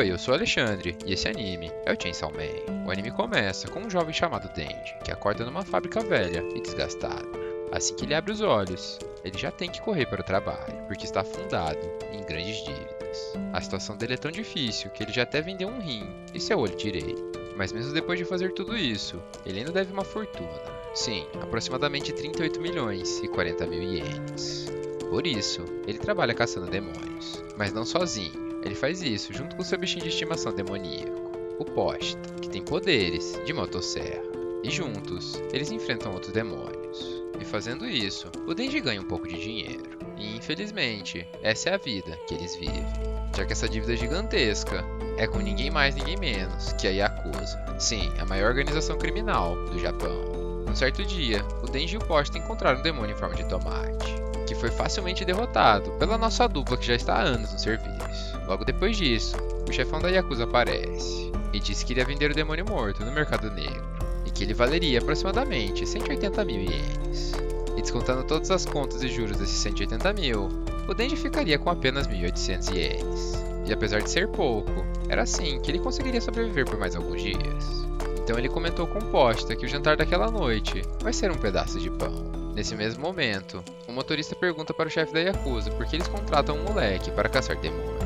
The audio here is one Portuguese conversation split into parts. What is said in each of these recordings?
Oi, eu sou Alexandre, e esse anime é o Chainsaw Man. O anime começa com um jovem chamado Denji, que acorda numa fábrica velha e desgastada. Assim que ele abre os olhos, ele já tem que correr para o trabalho, porque está afundado em grandes dívidas. A situação dele é tão difícil que ele já até vendeu um rim e seu olho direito. Mas mesmo depois de fazer tudo isso, ele ainda deve uma fortuna. Sim, aproximadamente 38 milhões e 40 mil ienes. Por isso, ele trabalha caçando demônios, mas não sozinho. Ele faz isso junto com seu bichinho de estimação demoníaco, o Posta, que tem poderes de motosserra. E juntos, eles enfrentam outros demônios. E fazendo isso, o Denji ganha um pouco de dinheiro. E infelizmente, essa é a vida que eles vivem. Já que essa dívida gigantesca é com ninguém mais ninguém menos que a Yakuza. Sim, a maior organização criminal do Japão. Um certo dia, o Denji e o Posta encontraram um demônio em forma de tomate, que foi facilmente derrotado pela nossa dupla que já está há anos no serviço. Logo depois disso, o chefão da Yakuza aparece e disse que iria vender o demônio morto no mercado negro e que ele valeria aproximadamente 180 mil ienes. E descontando todas as contas e juros desses 180 mil, o Denji ficaria com apenas 1.800 ienes. E apesar de ser pouco, era assim que ele conseguiria sobreviver por mais alguns dias. Então ele comentou com Posta que o jantar daquela noite vai ser um pedaço de pão. Nesse mesmo momento, o motorista pergunta para o chefe da Yakuza por que eles contratam um moleque para caçar demônios.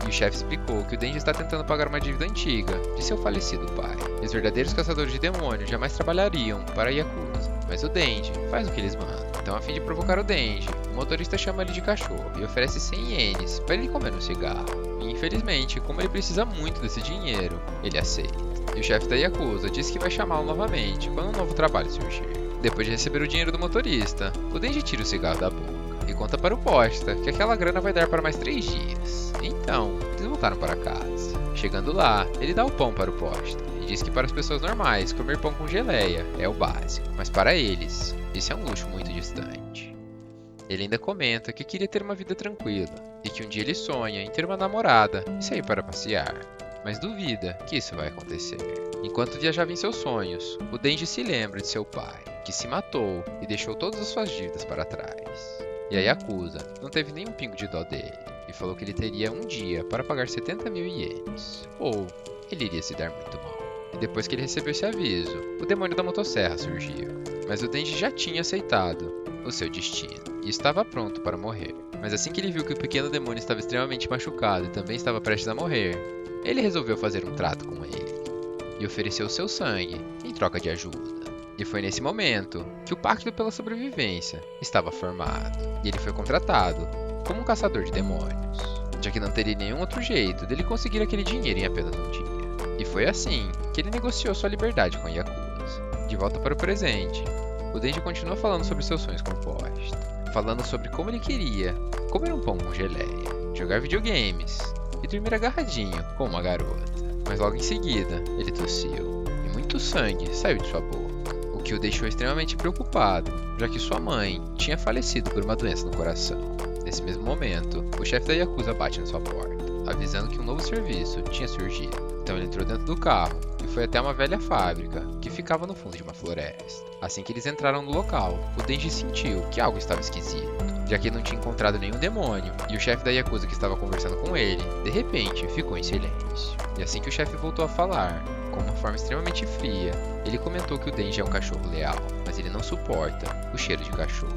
E o chefe explicou que o Denji está tentando pagar uma dívida antiga de seu falecido pai. E os verdadeiros caçadores de demônios jamais trabalhariam para a Yakuza, mas o Denji faz o que eles mandam. Então, a fim de provocar o Denji, o motorista chama ele de cachorro e oferece 100 ienes para ele comer um cigarro. E infelizmente, como ele precisa muito desse dinheiro, ele aceita. E o chefe da Yakuza diz que vai chamá-lo novamente quando um novo trabalho surgir. Depois de receber o dinheiro do motorista, o Denji tira o cigarro da boca e conta para o Posta que aquela grana vai dar para mais 3 dias. Então, eles voltaram para casa. Chegando lá, ele dá o pão para o Posta e diz que para as pessoas normais, comer pão com geleia é o básico, mas para eles, isso é um luxo muito distante. Ele ainda comenta que queria ter uma vida tranquila e que um dia ele sonha em ter uma namorada e sair para passear, mas duvida que isso vai acontecer. Enquanto viajava em seus sonhos, o Denji se lembra de seu pai, que se matou e deixou todas as suas dívidas para trás. E a Yakuza não teve nenhum pingo de dó dele e falou que ele teria um dia para pagar 70 mil ienes, ou ele iria se dar muito mal. E depois que ele recebeu esse aviso, o demônio da motosserra surgiu. Mas o Denji já tinha aceitado o seu destino e estava pronto para morrer. Mas assim que ele viu que o pequeno demônio estava extremamente machucado e também estava prestes a morrer, ele resolveu fazer um trato com ele e ofereceu seu sangue em troca de ajuda. E foi nesse momento que o Pacto pela Sobrevivência estava formado, e ele foi contratado como um caçador de demônios, já que não teria nenhum outro jeito dele conseguir aquele dinheiro em apenas um dia. E foi assim que ele negociou sua liberdade com a Yakuza. De volta para o presente, o Denji continua falando sobre seus sonhos com o Posta, falando sobre como ele queria comer um pão com geleia, jogar videogames e dormir agarradinho com uma garota. Mas logo em seguida, ele tossiu e muito sangue saiu de sua boca, o que o deixou extremamente preocupado, já que sua mãe tinha falecido por uma doença no coração. Nesse mesmo momento, o chefe da Yakuza bate na sua porta, avisando que um novo serviço tinha surgido. Então ele entrou dentro do carro e foi até uma velha fábrica que ficava no fundo de uma floresta. Assim que eles entraram no local, o Denji sentiu que algo estava esquisito, já que ele não tinha encontrado nenhum demônio, e o chefe da Yakuza que estava conversando com ele, de repente, ficou em silêncio. E assim que o chefe voltou a falar, com uma forma extremamente fria, ele comentou que o Denji é um cachorro leal, mas ele não suporta o cheiro de cachorros.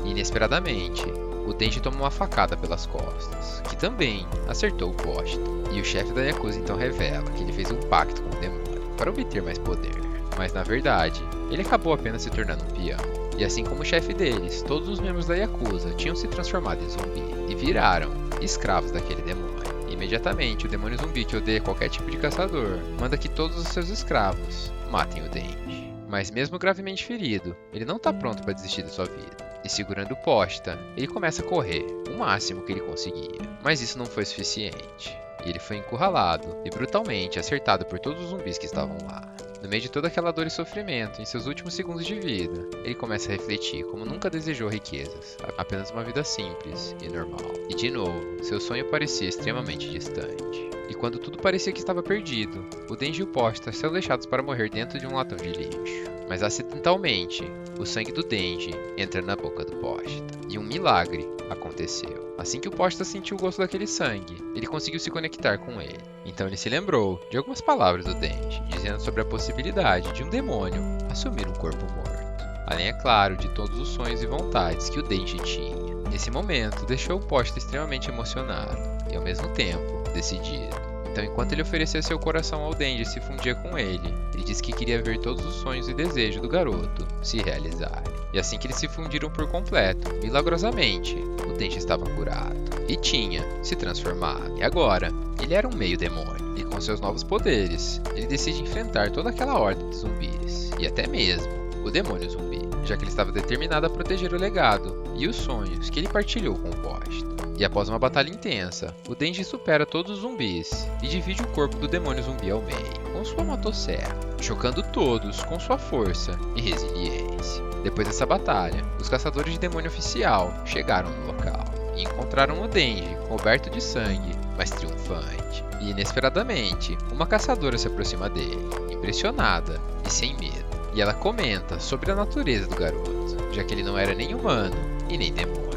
E inesperadamente, o Denji tomou uma facada pelas costas, que também acertou o Posta. E o chefe da Yakuza então revela que ele fez um pacto com o demônio para obter mais poder. Mas na verdade, ele acabou apenas se tornando um peão. E assim como o chefe deles, todos os membros da Yakuza tinham se transformado em zumbi e viraram escravos daquele demônio. Imediatamente, o demônio zumbi, que odeia qualquer tipo de caçador, manda que todos os seus escravos matem o Denji. Mas mesmo gravemente ferido, ele não está pronto para desistir da sua vida. E segurando o Posta, ele começa a correr, o máximo que ele conseguia. Mas isso não foi suficiente. E ele foi encurralado e brutalmente acertado por todos os zumbis que estavam lá. No meio de toda aquela dor e sofrimento, em seus últimos segundos de vida, ele começa a refletir como nunca desejou riquezas, apenas uma vida simples e normal. E de novo, seu sonho parecia extremamente distante. E quando tudo parecia que estava perdido, o Denji e o Posta são deixados para morrer dentro de um latão de lixo. mas acidentalmente, o sangue do Denji entra na boca do Pochita. E um milagre aconteceu. Assim que o Pochita sentiu o gosto daquele sangue, ele conseguiu se conectar com ele. Então ele se lembrou de algumas palavras do Denji, dizendo sobre a possibilidade de um demônio assumir um corpo morto. Além, é claro, de todos os sonhos e vontades que o Denji tinha. Nesse momento, deixou o Pochita extremamente emocionado e, ao mesmo tempo, decidido. Então, enquanto ele oferecia seu coração ao Denji e se fundia com ele disse que queria ver todos os sonhos e desejos do garoto se realizarem. E assim que eles se fundiram por completo, milagrosamente, o Denji estava curado e tinha se transformado. E agora, ele era um meio demônio. E com seus novos poderes, ele decide enfrentar toda aquela ordem de zumbis. E até mesmo o demônio zumbi, já que ele estava determinado a proteger o legado e os sonhos que ele partilhou com o Pochita. E após uma batalha intensa, o Denji supera todos os zumbis e divide o corpo do demônio zumbi ao meio, com sua motosserra, chocando todos com sua força e resiliência. Depois dessa batalha, os caçadores de demônio oficial chegaram no local e encontraram o Denji coberto de sangue, mas triunfante. E inesperadamente, uma caçadora se aproxima dele, impressionada e sem medo. E ela comenta sobre a natureza do garoto, já que ele não era nem humano e nem demônio.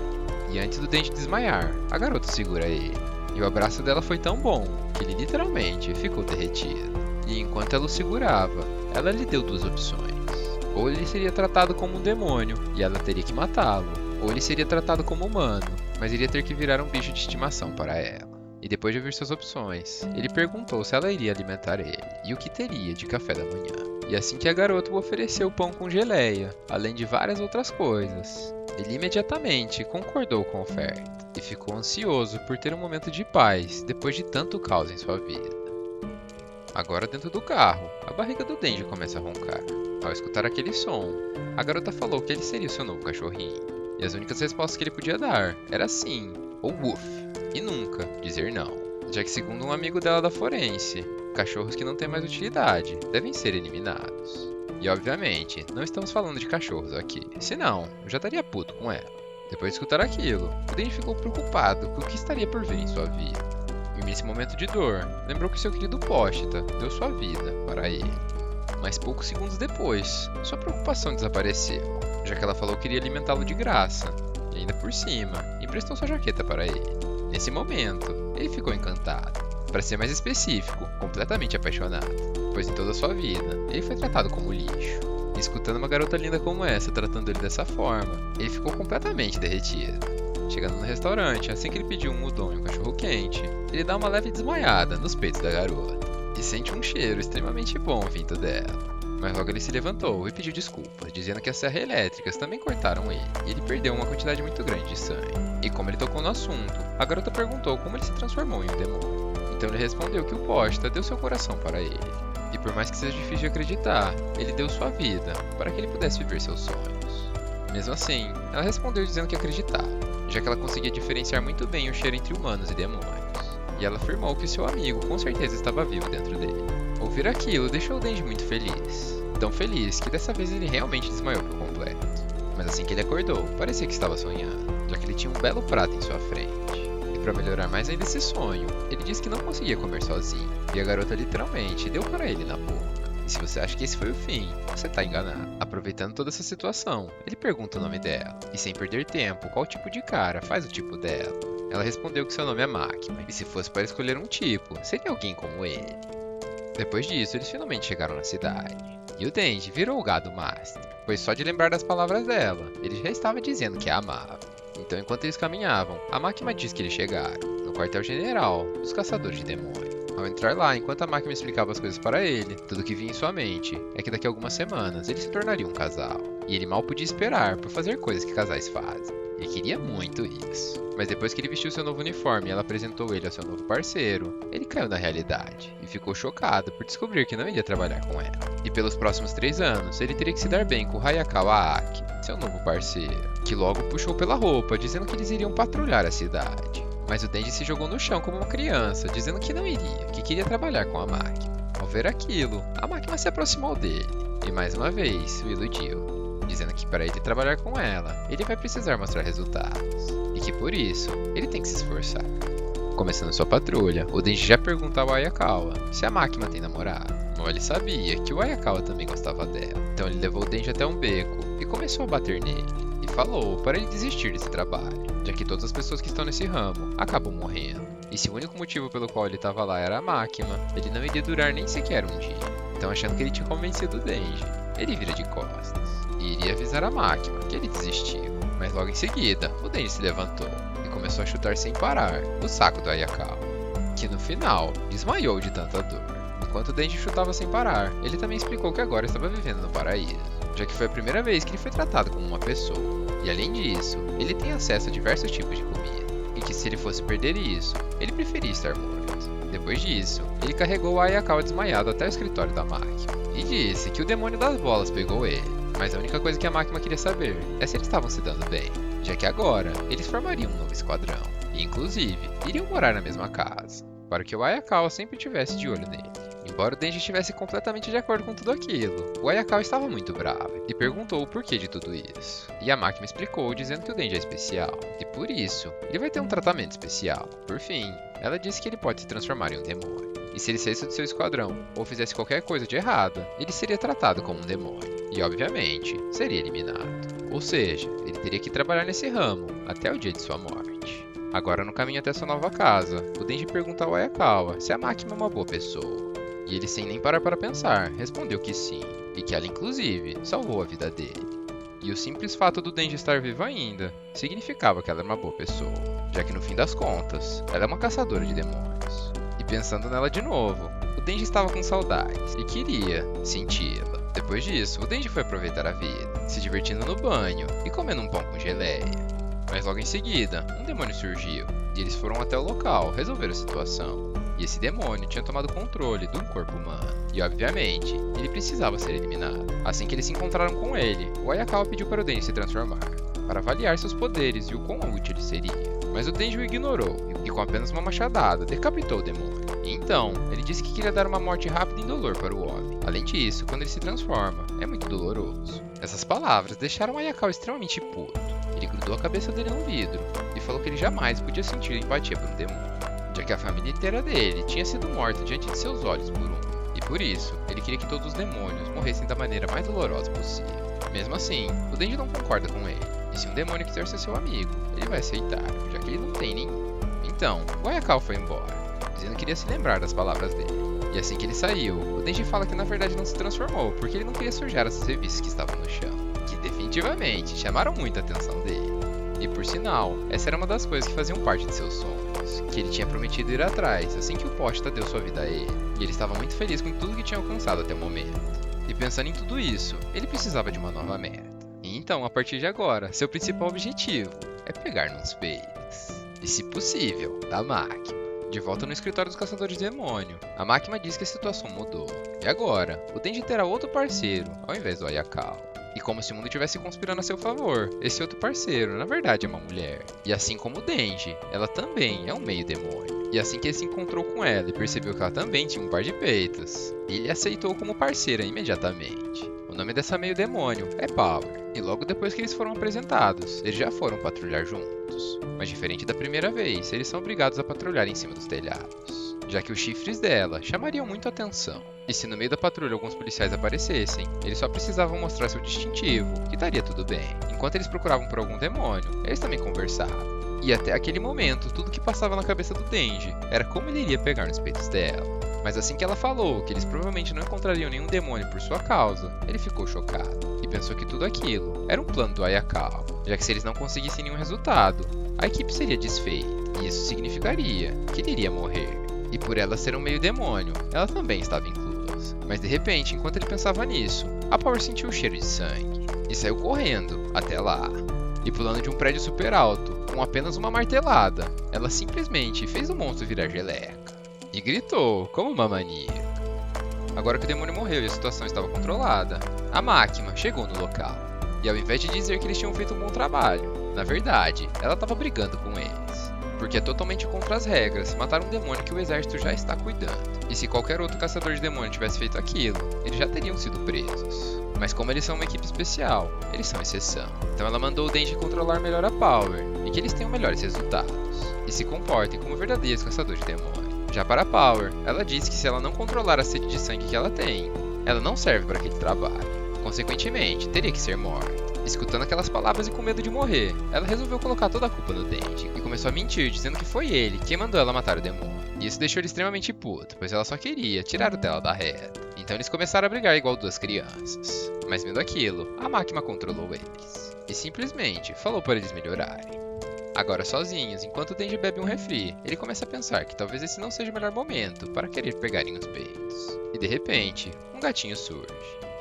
E antes do Denji desmaiar, a garota segura ele. E o abraço dela foi tão bom que ele literalmente ficou derretido. E enquanto ela o segurava, ela lhe deu duas opções. Ou ele seria tratado como um demônio e ela teria que matá-lo, ou ele seria tratado como humano, mas iria ter que virar um bicho de estimação para ela. E depois de ouvir suas opções, ele perguntou se ela iria alimentar ele e o que teria de café da manhã. E assim que a garota o ofereceu pão com geleia, além de várias outras coisas, ele imediatamente concordou com a oferta e ficou ansioso por ter um momento de paz depois de tanto caos em sua vida. Agora dentro do carro, a barriga do Denji começa a roncar. Ao escutar aquele som, a garota falou que ele seria o seu novo cachorrinho. E as únicas respostas que ele podia dar era sim ou woof, e nunca dizer não. Já que segundo um amigo dela da forense, cachorros que não têm mais utilidade devem ser eliminados. E obviamente, não estamos falando de cachorros aqui, senão eu já estaria puto com ela. Depois de escutar aquilo, o Denji ficou preocupado com o que estaria por vir em sua vida. E nesse momento de dor, lembrou que seu querido Pochita deu sua vida para ele. Mas poucos segundos depois, sua preocupação desapareceu, já que ela falou que iria alimentá-lo de graça, e ainda por cima, emprestou sua jaqueta para ele. Nesse momento, ele ficou encantado. Para ser mais específico, completamente apaixonado, pois em toda a sua vida, ele foi tratado como lixo. E escutando uma garota linda como essa tratando ele dessa forma, ele ficou completamente derretido. Chegando no restaurante, assim que ele pediu um udon e um cachorro quente, ele dá uma leve desmaiada nos peitos da garota, e sente um cheiro extremamente bom vindo dela. Mas logo ele se levantou e pediu desculpas, dizendo que as serras elétricas também cortaram ele, e ele perdeu uma quantidade muito grande de sangue. E como ele tocou no assunto, a garota perguntou como ele se transformou em um demônio. Então ele respondeu que o Pochita deu seu coração para ele. E por mais que seja difícil de acreditar, ele deu sua vida para que ele pudesse viver seus sonhos. Mesmo assim, ela respondeu dizendo que acreditava, já que ela conseguia diferenciar muito bem o cheiro entre humanos e demônios. E ela afirmou que seu amigo com certeza estava vivo dentro dele. Ouvir aquilo deixou o Denji muito feliz. Tão feliz que dessa vez ele realmente desmaiou por completo. Mas assim que ele acordou, parecia que estava sonhando, já que ele tinha um belo prato em sua frente. E para melhorar mais ainda esse sonho, ele disse que não conseguia comer sozinho. E a garota literalmente deu para ele na boca. E se você acha que esse foi o fim, você tá enganado. Aproveitando toda essa situação, ele pergunta o nome dela. E sem perder tempo, qual tipo de cara faz o tipo dela. Ela respondeu que seu nome é Máquina, e se fosse para escolher um tipo, seria alguém como ele. Depois disso, eles finalmente chegaram na cidade. E o Denji virou o gado master, pois só de lembrar das palavras dela, ele já estava dizendo que a amava. Então enquanto eles caminhavam, a Máquina disse que eles chegaram, no quartel-general dos caçadores de demônios. Ao entrar lá, enquanto a Máquina explicava as coisas para ele, tudo que vinha em sua mente é que daqui a algumas semanas eles se tornariam um casal. E ele mal podia esperar por fazer coisas que casais fazem. Ele queria muito isso. Mas depois que ele vestiu seu novo uniforme e ela apresentou ele ao seu novo parceiro, ele caiu na realidade e ficou chocado por descobrir que não iria trabalhar com ela. E pelos próximos 3 anos, ele teria que se dar bem com Hayakawa Aki, seu novo parceiro, que logo puxou pela roupa, dizendo que eles iriam patrulhar a cidade. Mas o Denji se jogou no chão como uma criança, dizendo que não iria, que queria trabalhar com a Máquina. Ao ver aquilo, a Máquina se aproximou dele e mais uma vez o iludiu, dizendo que para ele trabalhar com ela, ele vai precisar mostrar resultados, e que por isso, ele tem que se esforçar. Começando sua patrulha, o Denji já pergunta ao Ayakawa se a Máquina tem namorado. Bom, ele sabia que o Ayakawa também gostava dela, então ele levou o Denji até um beco e começou a bater nele. E falou para ele desistir desse trabalho, já que todas as pessoas que estão nesse ramo acabam morrendo. E se o único motivo pelo qual ele estava lá era a máquina, ele não iria durar nem sequer um dia. Então, achando que ele tinha convencido o Denji, ele vira de costas e iria avisar a máquina que ele desistiu. Mas logo em seguida, o Denji se levantou e começou a chutar sem parar o saco do Ayakawa, que no final desmaiou de tanta dor. Enquanto o Denji chutava sem parar, ele também explicou que agora estava vivendo no paraíso, já que foi a primeira vez que ele foi tratado como uma pessoa. E além disso, ele tem acesso a diversos tipos de comida, e que se ele fosse perder isso, ele preferia estar morto. Depois disso, ele carregou o Ayakawa desmaiado até o escritório da máquina, e disse que o demônio das bolas pegou ele. Mas a única coisa que a máquina queria saber é se eles estavam se dando bem, já que agora eles formariam um novo esquadrão, e inclusive iriam morar na mesma casa, para que o Ayakawa sempre tivesse de olho nele. Embora o Denji estivesse completamente de acordo com tudo aquilo, o Ayakawa estava muito bravo e perguntou o porquê de tudo isso. E a máquina explicou dizendo que o Denji é especial, e por isso, ele vai ter um tratamento especial. Por fim, ela disse que ele pode se transformar em um demônio, e se ele saísse do seu esquadrão ou fizesse qualquer coisa de errada, ele seria tratado como um demônio, e obviamente, seria eliminado. Ou seja, ele teria que trabalhar nesse ramo até o dia de sua morte. Agora, no caminho até sua nova casa, o Denji pergunta ao Ayakawa se a máquina é uma boa pessoa. E ele, sem nem parar para pensar, respondeu que sim, e que ela inclusive salvou a vida dele. E o simples fato do Denji estar vivo ainda significava que ela era uma boa pessoa, já que no fim das contas, ela é uma caçadora de demônios. E pensando nela de novo, o Denji estava com saudades e queria senti-la. Depois disso, o Denji foi aproveitar a vida, se divertindo no banho e comendo um pão com geleia. Mas logo em seguida, um demônio surgiu, e eles foram até o local resolver a situação. E esse demônio tinha tomado controle de um corpo humano. E obviamente, ele precisava ser eliminado. Assim que eles se encontraram com ele, o Ayakawa pediu para o Denji se transformar, para avaliar seus poderes e o quão útil ele seria. Mas o Denji o ignorou, e com apenas uma machadada, decapitou o demônio. E então, ele disse que queria dar uma morte rápida e indolor para o homem. Além disso, quando ele se transforma, é muito doloroso. Essas palavras deixaram o Ayakawa extremamente puto. Ele grudou a cabeça dele num vidro, e falou que ele jamais podia sentir empatia por um demônio, já que a família inteira dele tinha sido morta diante de seus olhos por um. E por isso, ele queria que todos os demônios morressem da maneira mais dolorosa possível. Mesmo assim, o Denji não concorda com ele, e se um demônio quiser ser seu amigo, ele vai aceitar, já que ele não tem nenhum. Então, o Ayakawa foi embora, dizendo que iria se lembrar das palavras dele. E assim que ele saiu, o Denji fala que na verdade não se transformou, porque ele não queria sujar essas revistas que estavam no chão, que definitivamente chamaram muito a atenção dele. E por sinal, essa era uma das coisas que faziam parte de seus sonhos, que ele tinha prometido ir atrás assim que o Pochita deu sua vida a ele, e ele estava muito feliz com tudo que tinha alcançado até o momento. E pensando em tudo isso, ele precisava de uma nova meta. E então, a partir de agora, seu principal objetivo é pegar nos peitos. E se possível, da máquina. De volta no escritório dos caçadores de demônio, a máquina diz que a situação mudou. E agora, o Denji terá outro parceiro, ao invés do Ayakawa. E como se o mundo estivesse conspirando a seu favor, esse outro parceiro, na verdade, é uma mulher. E assim como o Denji, ela também é um meio demônio. E assim que ele se encontrou com ela e percebeu que ela também tinha um par de peitos, ele a aceitou como parceira imediatamente. O nome dessa meio demônio é Power. E logo depois que eles foram apresentados, eles já foram patrulhar juntos. Mas diferente da primeira vez, eles são obrigados a patrulhar em cima dos telhados, já que os chifres dela chamariam muito a atenção. E se no meio da patrulha alguns policiais aparecessem, eles só precisavam mostrar seu distintivo, que estaria tudo bem. Enquanto eles procuravam por algum demônio, eles também conversavam. E até aquele momento, tudo que passava na cabeça do Denji era como ele iria pegar nos peitos dela. Mas assim que ela falou que eles provavelmente não encontrariam nenhum demônio por sua causa, ele ficou chocado e pensou que tudo aquilo era um plano do Ayakawa, já que se eles não conseguissem nenhum resultado, a equipe seria desfeita, e isso significaria que ele iria morrer. E por ela ser um meio demônio, ela também estava inclusa. Mas de repente, enquanto ele pensava nisso, a Power sentiu o cheiro de sangue e saiu correndo até lá. E pulando de um prédio super alto, com apenas uma martelada, ela simplesmente fez o monstro virar geleca. E gritou, como uma maníaca. Agora que o demônio morreu e a situação estava controlada, a máquina chegou no local. E ao invés de dizer que eles tinham feito um bom trabalho, na verdade, ela estava brigando com eles. Porque é totalmente contra as regras matar um demônio que o exército já está cuidando. E se qualquer outro caçador de demônio tivesse feito aquilo, eles já teriam sido presos. Mas como eles são uma equipe especial, eles são exceção. Então ela mandou o Denji controlar melhor a Power, e que eles tenham melhores resultados. E se comportem como verdadeiros caçadores de demônio, Já para Power, ela disse que se ela não controlar a sede de sangue que ela tem, ela não serve para aquele trabalho. Consequentemente, teria que ser morta. Escutando aquelas palavras e com medo de morrer, ela resolveu colocar toda a culpa no Denji e começou a mentir, dizendo que foi ele quem mandou ela matar o demônio. E isso deixou ele extremamente puto, pois ela só queria tirar o dela da reta. Então eles começaram a brigar igual duas crianças. Mas vendo aquilo, a máquina controlou eles e simplesmente falou para eles melhorarem. Agora sozinhos, enquanto o Denji bebe um refri, ele começa a pensar que talvez esse não seja o melhor momento para querer pegarem os peitos. E de repente, um gatinho surge.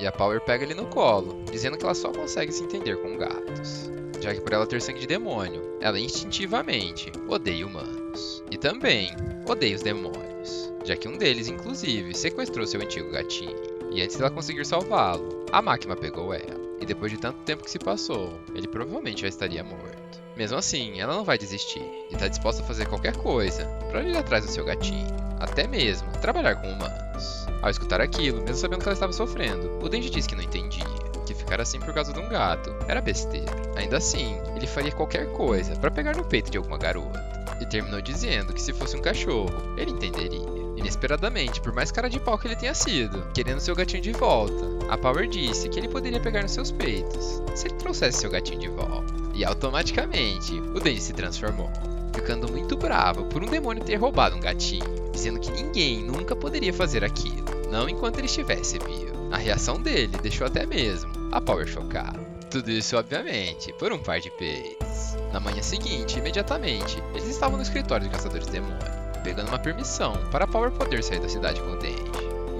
E a Power pega ele no colo, dizendo que ela só consegue se entender com gatos, já que por ela ter sangue de demônio, ela instintivamente odeia humanos. E também odeia os demônios, já que um deles, inclusive, sequestrou seu antigo gatinho. E antes dela conseguir salvá-lo, a máquina pegou ela. E depois de tanto tempo que se passou, ele provavelmente já estaria morto. Mesmo assim, ela não vai desistir e está disposta a fazer qualquer coisa para ir atrás do seu gatinho, até mesmo trabalhar com humanos. Ao escutar aquilo, mesmo sabendo que ela estava sofrendo, o Denji disse que não entendia, que ficar assim por causa de um gato era besteira. Ainda assim, ele faria qualquer coisa para pegar no peito de alguma garota. E terminou dizendo que se fosse um cachorro, ele entenderia. Inesperadamente, por mais cara de pau que ele tenha sido, querendo seu gatinho de volta, a Power disse que ele poderia pegar nos seus peitos se ele trouxesse seu gatinho de volta. E automaticamente, o Denji se transformou, ficando muito bravo por um demônio ter roubado um gatinho, dizendo que ninguém nunca poderia fazer aquilo, não enquanto ele estivesse vivo. A reação dele deixou até mesmo a Power chocada. Tudo isso, obviamente, por um par de peitos. Na manhã seguinte, imediatamente, eles estavam no escritório de caçadores de demônio, pegando uma permissão para a Power poder sair da cidade com o Denji.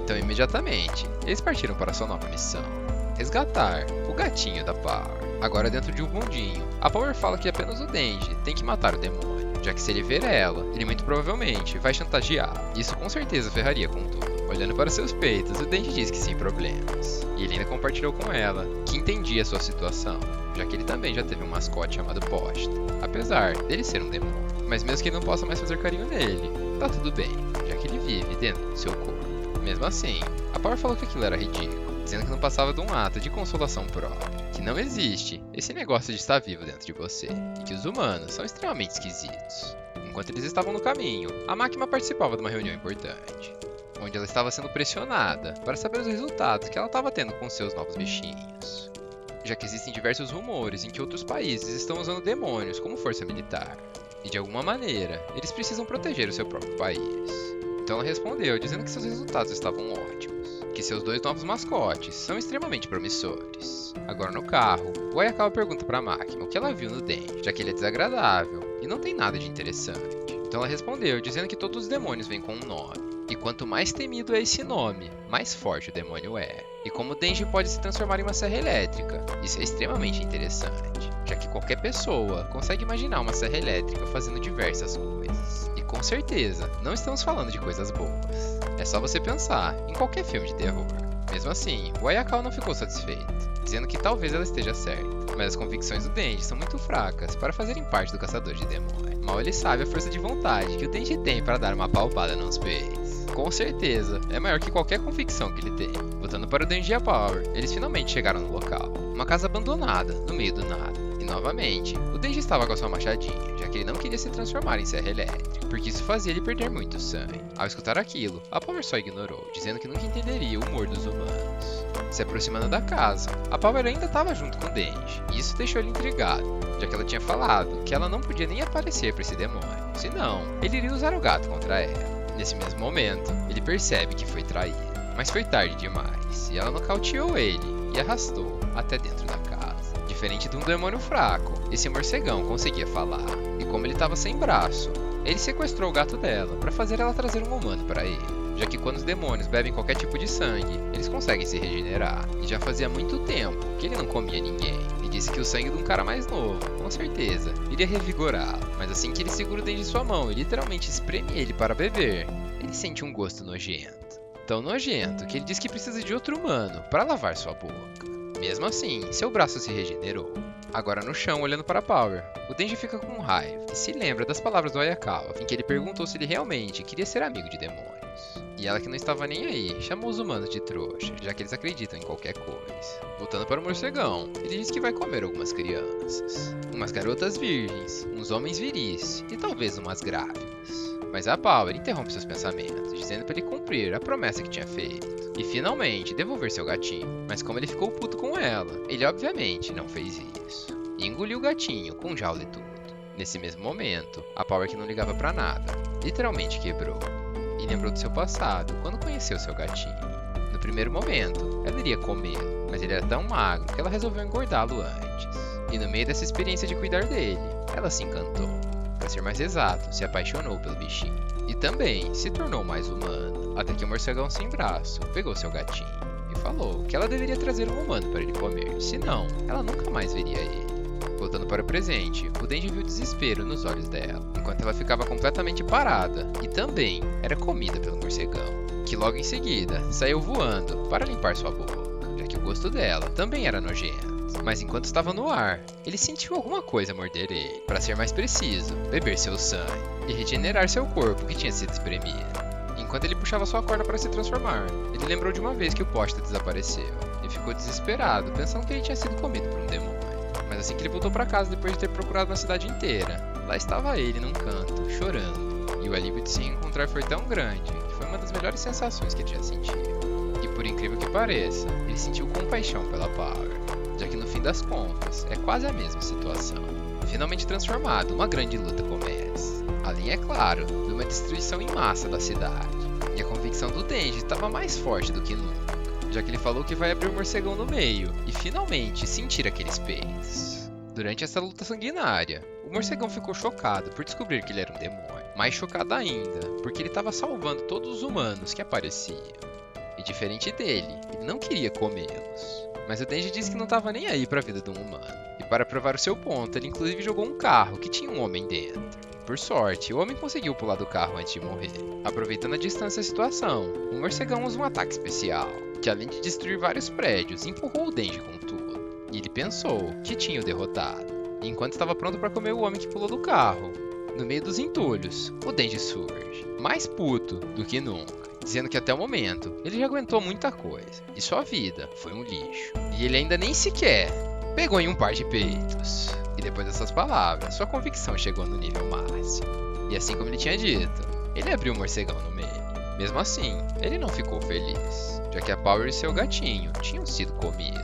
Então, imediatamente, eles partiram para sua nova missão: resgatar o gatinho da Power. Agora dentro de um bondinho, a Power fala que apenas o Denji tem que matar o demônio, já que se ele ver ela, ele muito provavelmente vai chantagear. Isso com certeza ferraria com tudo. Olhando para seus peitos, o Denji diz que sem problemas. E ele ainda compartilhou com ela que entendia a sua situação, já que ele também já teve um mascote chamado Posta, apesar dele ser um demônio. Mas mesmo que ele não possa mais fazer carinho nele, tá tudo bem, já que ele vive dentro do seu corpo. Mesmo assim, a Power falou que aquilo era ridículo, dizendo que não passava de um ato de consolação própria, que não existe esse negócio de estar vivo dentro de você, e que os humanos são extremamente esquisitos. Enquanto eles estavam no caminho, a máquina participava de uma reunião importante, onde ela estava sendo pressionada para saber os resultados que ela estava tendo com seus novos bichinhos, já que existem diversos rumores em que outros países estão usando demônios como força militar, e de alguma maneira, eles precisam proteger o seu próprio país. Então ela respondeu dizendo que seus resultados estavam ótimos, que seus dois novos mascotes são extremamente promissores. Agora no carro, o Ayakawa pergunta para a máquina o que ela viu no Denji, já que ele é desagradável e não tem nada de interessante. Então ela respondeu dizendo que todos os demônios vêm com um nome, e quanto mais temido é esse nome, mais forte o demônio é. E como o Denji pode se transformar em uma serra elétrica, isso é extremamente interessante, já que qualquer pessoa consegue imaginar uma serra elétrica fazendo diversas coisas. E com certeza, não estamos falando de coisas boas. É só você pensar em qualquer filme de terror. Mesmo assim, o Ayakawa não ficou satisfeito, dizendo que talvez ela esteja certa, mas as convicções do Denji são muito fracas para fazerem parte do caçador de demônios. Mal ele sabe a força de vontade que o Denji tem para dar uma palpada nos peitos. Com certeza, é maior que qualquer convicção que ele tem. Voltando para o Denji e a Power, eles finalmente chegaram no local. Uma casa abandonada, no meio do nada. E novamente, o Denji estava com a sua machadinha, já que ele não queria se transformar em serra elétrica, porque isso fazia ele perder muito sangue. Ao escutar aquilo, a Power só ignorou, dizendo que nunca entenderia o humor dos humanos. Se aproximando da casa, a Power ainda estava junto com o Denji, e isso deixou ele intrigado, já que ela tinha falado que ela não podia nem aparecer para esse demônio, senão ele iria usar o gato contra ela. Nesse mesmo momento, ele percebe que foi traído, mas foi tarde demais, e ela nocauteou ele e arrastou até dentro da casa. Diferente de um demônio fraco, esse morcegão conseguia falar, e como ele estava sem braço, ele sequestrou o gato dela para fazer ela trazer um humano para ele, já que quando os demônios bebem qualquer tipo de sangue, eles conseguem se regenerar, e já fazia muito tempo que ele não comia ninguém, e disse que o sangue de um cara mais novo, com certeza, iria revigorá-lo, mas assim que ele segura o Denji em sua mão e literalmente espreme ele para beber, ele sente um gosto nojento. Tão nojento que ele diz que precisa de outro humano para lavar sua boca. Mesmo assim, seu braço se regenerou. Agora no chão, olhando para Power, o Denji fica com raiva e se lembra das palavras do Ayakawa, em que ele perguntou se ele realmente queria ser amigo de demônios. E ela, que não estava nem aí, chamou os humanos de trouxa, já que eles acreditam em qualquer coisa. Voltando para o morcegão, ele diz que vai comer algumas crianças, umas garotas virgens, uns homens viris e talvez umas grávidas. Mas a Power interrompe seus pensamentos, dizendo para ele cumprir a promessa que tinha feito e finalmente devolver seu gatinho. Mas como ele ficou puto com ela, ele obviamente não fez isso e engoliu o gatinho com jaula e tudo. Nesse mesmo momento, a Power, que não ligava pra nada, literalmente quebrou e lembrou do seu passado quando conheceu seu gatinho. No primeiro momento, ela iria comê-lo, mas ele era tão magro que ela resolveu engordá-lo antes. E no meio dessa experiência de cuidar dele, ela se encantou. Para ser mais exato, se apaixonou pelo bichinho. E também se tornou mais humano, até que o morcegão sem braço pegou seu gatinho e falou que ela deveria trazer um humano para ele comer, senão ela nunca mais veria ele. Voltando para o presente, o Denji viu desespero nos olhos dela, enquanto ela ficava completamente parada e também era comida pelo morcegão, que logo em seguida saiu voando para limpar sua boca, já que o gosto dela também era nojento. Mas enquanto estava no ar, ele sentiu alguma coisa morder ele. Para ser mais preciso, beber seu sangue e regenerar seu corpo que tinha sido espremido. Enquanto ele puxava sua corda para se transformar, ele lembrou de uma vez que o poste desapareceu e ficou desesperado, pensando que ele tinha sido comido por um demônio. Mas assim que ele voltou para casa depois de ter procurado na cidade inteira, lá estava ele num canto, chorando. E o alívio de se encontrar foi tão grande que foi uma das melhores sensações que ele já sentiu. E por incrível que pareça, ele sentiu compaixão pela Power, já que no fim das contas é quase a mesma situação. Finalmente transformado, uma grande luta começa. Além, é claro, de uma destruição em massa da cidade. E a convicção do Denji estava mais forte do que nunca, já que ele falou que vai abrir o morcegão no meio e finalmente sentir aqueles peitos. Durante essa luta sanguinária, o morcegão ficou chocado por descobrir que ele era um demônio. Mais chocado ainda, porque ele estava salvando todos os humanos que apareciam. E diferente dele, ele não queria comê-los. Mas o Denji disse que não estava nem aí para a vida de um humano. E para provar o seu ponto, ele inclusive jogou um carro que tinha um homem dentro. Por sorte, o homem conseguiu pular do carro antes de morrer. Aproveitando a distância da situação, o morcegão usa um ataque especial, que além de destruir vários prédios, empurrou o Denji com tudo. E ele pensou que tinha o derrotado. E enquanto estava pronto para comer o homem que pulou do carro, no meio dos entulhos, o Denji surge, mais puto do que nunca, dizendo que até o momento ele já aguentou muita coisa e sua vida foi um lixo. E ele ainda nem sequer pegou em um par de peitos. E depois dessas palavras, sua convicção chegou no nível máximo. E assim como ele tinha dito, ele abriu o morcegão no meio. Mesmo assim, ele não ficou feliz, já que a Power e seu gatinho tinham sido comidos.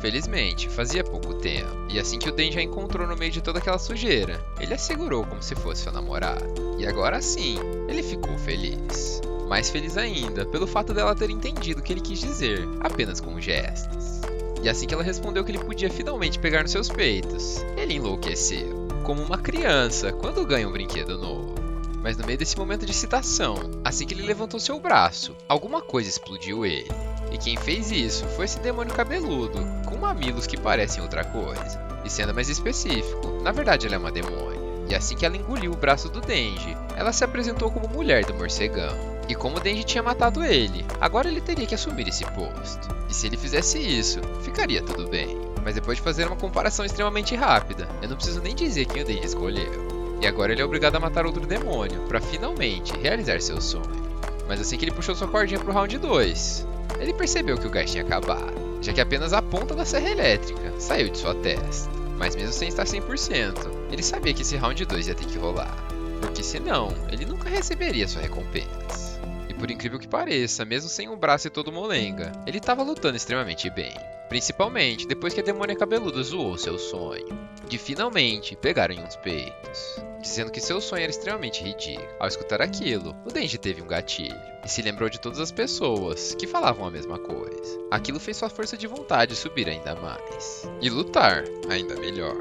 Felizmente, fazia pouco tempo, e assim que o Denji a encontrou no meio de toda aquela sujeira, ele a segurou como se fosse seu namorado. E agora sim, ele ficou feliz. Mais feliz ainda pelo fato dela ter entendido o que ele quis dizer, apenas com gestos. E assim que ela respondeu que ele podia finalmente pegar nos seus peitos, ele enlouqueceu, como uma criança quando ganha um brinquedo novo. Mas no meio desse momento de excitação, assim que ele levantou seu braço, alguma coisa explodiu ele. E quem fez isso foi esse demônio cabeludo, com mamilos que parecem outra coisa. E sendo mais específico, na verdade ela é uma demônia. E assim que ela engoliu o braço do Denji, ela se apresentou como mulher do morcegão. E como o Denji tinha matado ele, agora ele teria que assumir esse posto. E se ele fizesse isso, ficaria tudo bem. Mas depois de fazer uma comparação extremamente rápida, eu não preciso nem dizer quem o Denji escolheu. E agora ele é obrigado a matar outro demônio, para finalmente realizar seu sonho. Mas assim que ele puxou sua cordinha pro round 2, ele percebeu que o gás tinha acabado, já que apenas a ponta da serra elétrica saiu de sua testa. Mas mesmo sem estar 100%, ele sabia que esse round 2 ia ter que rolar, porque senão ele nunca receberia sua recompensa. E por incrível que pareça, mesmo sem um braço e todo molenga, ele estava lutando extremamente bem. Principalmente depois que a demônia cabeluda zoou seu sonho, de finalmente pegar em uns peitos, dizendo que seu sonho era extremamente ridículo. Ao escutar aquilo, o Denji teve um gatilho, e se lembrou de todas as pessoas que falavam a mesma coisa. Aquilo fez sua força de vontade subir ainda mais, e lutar ainda melhor.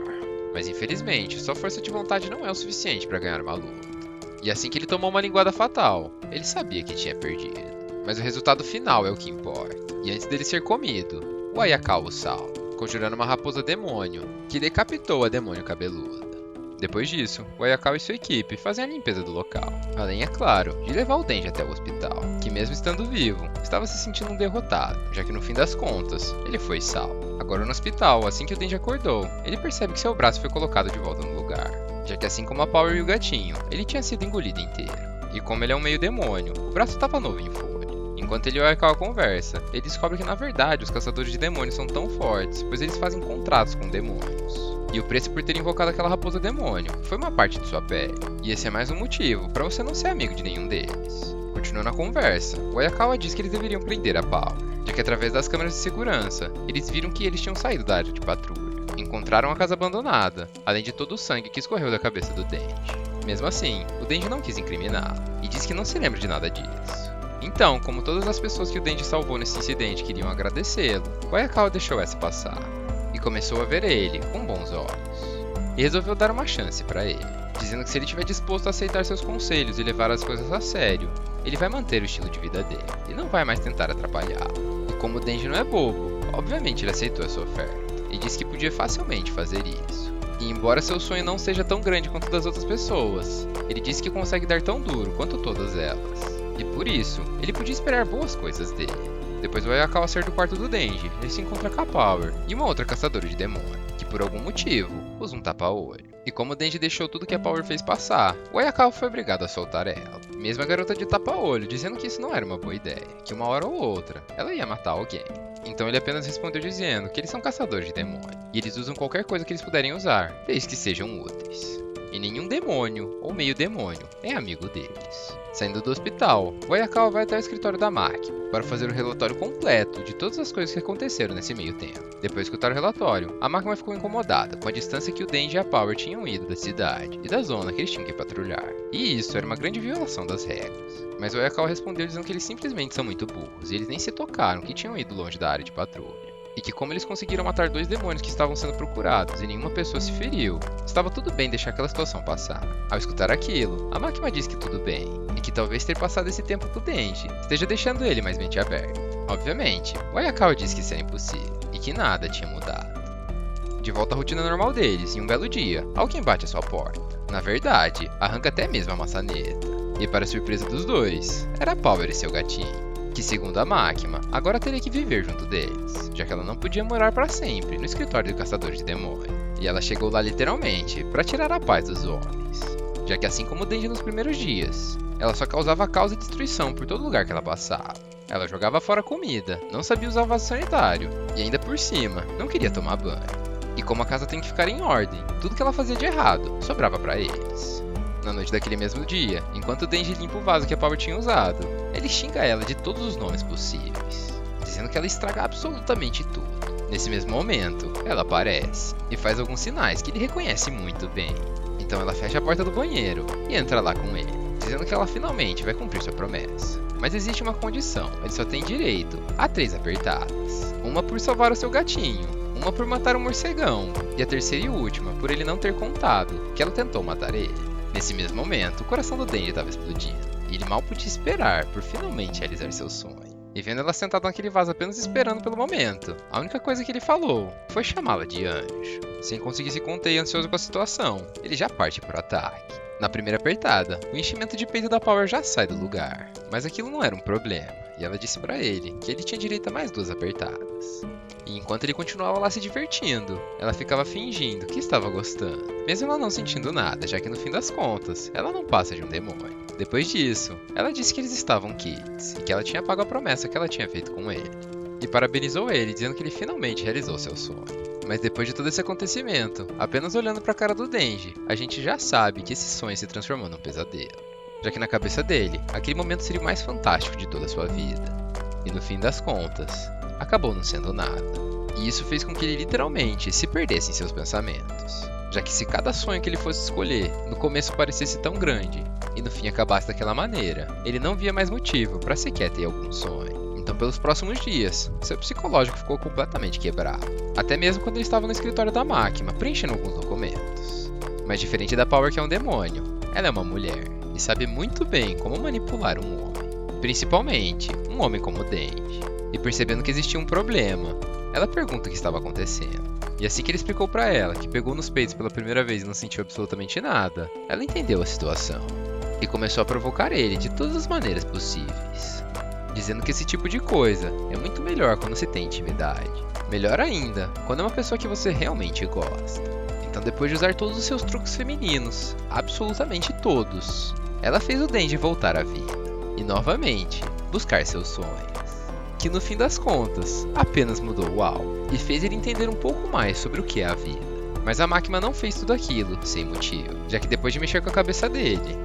Mas infelizmente, sua força de vontade não é o suficiente para ganhar uma luta. E assim que ele tomou uma linguada fatal, ele sabia que tinha perdido. Mas o resultado final é o que importa. E antes dele ser comido, o Ayakawa o salva, conjurando uma raposa demônio, que decapitou a demônio cabeluda. Depois disso, o Ayakawa e sua equipe fazem a limpeza do local. Além, é claro, de levar o Denji até o hospital, que mesmo estando vivo, estava se sentindo um derrotado, já que no fim das contas, ele foi salvo. Agora no hospital, assim que o Denji acordou, ele percebe que seu braço foi colocado de volta no lugar, já que assim como a Power e o gatinho, ele tinha sido engolido inteiro. E como ele é um meio demônio, o braço estava novo em folha. Enquanto ele e o Ayakawa conversa, ele descobre que na verdade os caçadores de demônios são tão fortes, pois eles fazem contratos com demônios. E o preço por ter invocado aquela raposa demônio foi uma parte de sua pele. E esse é mais um motivo para você não ser amigo de nenhum deles. Continuando a conversa, o Hayakawa diz que eles deveriam prender a Power, já que através das câmeras de segurança, eles viram que eles tinham saído da área de patrulha. Encontraram a casa abandonada, além de todo o sangue que escorreu da cabeça do Denji. Mesmo assim, o Denji não quis incriminá-lo, e diz que não se lembra de nada disso. Então, como todas as pessoas que o Denji salvou nesse incidente queriam agradecê-lo, o Hayakawa deixou essa passar, e começou a ver ele com bons olhos. E resolveu dar uma chance para ele, dizendo que se ele estiver disposto a aceitar seus conselhos e levar as coisas a sério, ele vai manter o estilo de vida dele, e não vai mais tentar atrapalhá-lo. E como o Denji não é bobo, obviamente ele aceitou essa oferta, e disse que podia facilmente fazer isso. E embora seu sonho não seja tão grande quanto o das outras pessoas, ele disse que consegue dar tão duro quanto todas elas. E por isso, ele podia esperar boas coisas dele. Depois do Hayakawa sair do quarto do Denji, ele se encontra com a Power e uma outra caçadora de demônio, que por algum motivo usa um tapa-olho. E como o Denji deixou tudo que a Power fez passar, o Hayakawa foi obrigado a soltar ela. Mesmo a garota de tapa-olho, dizendo que isso não era uma boa ideia, que uma hora ou outra, ela ia matar alguém. Então ele apenas respondeu dizendo que eles são caçadores de demônio, e eles usam qualquer coisa que eles puderem usar, desde que sejam úteis. E nenhum demônio, ou meio demônio, é amigo deles. Saindo do hospital, o Hayakawa vai até o escritório da máquina para fazer o relatório completo de todas as coisas que aconteceram nesse meio tempo. Depois de escutar o relatório, a máquina ficou incomodada com a distância que o Denji e a Power tinham ido da cidade e da zona que eles tinham que patrulhar. E isso era uma grande violação das regras. Mas o Hayakawa respondeu dizendo que eles simplesmente são muito burros e eles nem se tocaram que tinham ido longe da área de patrulha. E que como eles conseguiram matar 2 demônios que estavam sendo procurados e nenhuma pessoa se feriu, estava tudo bem deixar aquela situação passar. Ao escutar aquilo, a máquina diz que tudo bem, e que talvez ter passado esse tempo com o Denji esteja deixando ele mais mente aberta. Obviamente, o Hayakawa diz que isso era impossível, e que nada tinha mudado. De volta à rotina normal deles, em um belo dia, alguém bate à sua porta. Na verdade, arranca até mesmo a maçaneta. E para surpresa dos dois, era Power e seu gatinho, que segundo a máquina, agora teria que viver junto deles, já que ela não podia morar para sempre no escritório do caçador de demônio. E ela chegou lá literalmente para tirar a paz dos homens, já que assim como o Denji nos primeiros dias, ela só causava caos e destruição por todo lugar que ela passava. Ela jogava fora comida, não sabia usar o vaso sanitário, e ainda por cima, não queria tomar banho. E como a casa tem que ficar em ordem, tudo que ela fazia de errado sobrava para eles. Na noite daquele mesmo dia, enquanto o Denji limpa o vaso que a Power tinha usado, ele xinga ela de todos os nomes possíveis, dizendo que ela estraga absolutamente tudo. Nesse mesmo momento, ela aparece e faz alguns sinais que ele reconhece muito bem. Então ela fecha a porta do banheiro e entra lá com ele, dizendo que ela finalmente vai cumprir sua promessa. Mas existe uma condição, ele só tem direito a 3 apertadas. Uma por salvar o seu gatinho, uma por matar um morcegão, e a terceira e última por ele não ter contado que ela tentou matar ele. Nesse mesmo momento, o coração do Denji estava explodindo, e ele mal podia esperar por finalmente realizar seu sonho. E vendo ela sentada naquele vaso apenas esperando pelo momento, a única coisa que ele falou foi chamá-la de anjo. Sem conseguir se conter e ansioso com a situação, ele já parte para o ataque. Na primeira apertada, o enchimento de peito da Power já sai do lugar, mas aquilo não era um problema, e ela disse para ele que ele tinha direito a mais 2 apertadas. E enquanto ele continuava lá se divertindo, ela ficava fingindo que estava gostando, mesmo ela não sentindo nada, já que no fim das contas, ela não passa de um demônio. Depois disso, ela disse que eles estavam quites, e que ela tinha pago a promessa que ela tinha feito com ele. E parabenizou ele, dizendo que ele finalmente realizou seu sonho. Mas depois de todo esse acontecimento, apenas olhando para a cara do Denji, a gente já sabe que esse sonho se transformou num pesadelo. Já que na cabeça dele, aquele momento seria o mais fantástico de toda a sua vida. E no fim das contas, acabou não sendo nada. E isso fez com que ele literalmente se perdesse em seus pensamentos. Já que se cada sonho que ele fosse escolher no começo parecesse tão grande, e no fim acabasse daquela maneira, ele não via mais motivo para sequer ter algum sonho. Então pelos próximos dias, seu psicológico ficou completamente quebrado. Até mesmo quando ele estava no escritório da máquina, preenchendo alguns documentos. Mas diferente da Power, que é um demônio, ela é uma mulher, e sabe muito bem como manipular um homem. Principalmente, um homem como o Denji. E percebendo que existia um problema, ela pergunta o que estava acontecendo. E assim que ele explicou para ela que pegou nos peitos pela primeira vez e não sentiu absolutamente nada, ela entendeu a situação. E começou a provocar ele de todas as maneiras possíveis. Dizendo que esse tipo de coisa é muito melhor quando se tem intimidade. Melhor ainda, quando é uma pessoa que você realmente gosta. Então depois de usar todos os seus truques femininos, absolutamente todos, ela fez o Denji voltar à vida. E novamente, buscar seus sonhos. Que no fim das contas, apenas mudou o alvo. E fez ele entender um pouco mais sobre o que é a vida. Mas a máquina não fez tudo aquilo sem motivo, já que depois de mexer com a cabeça dele,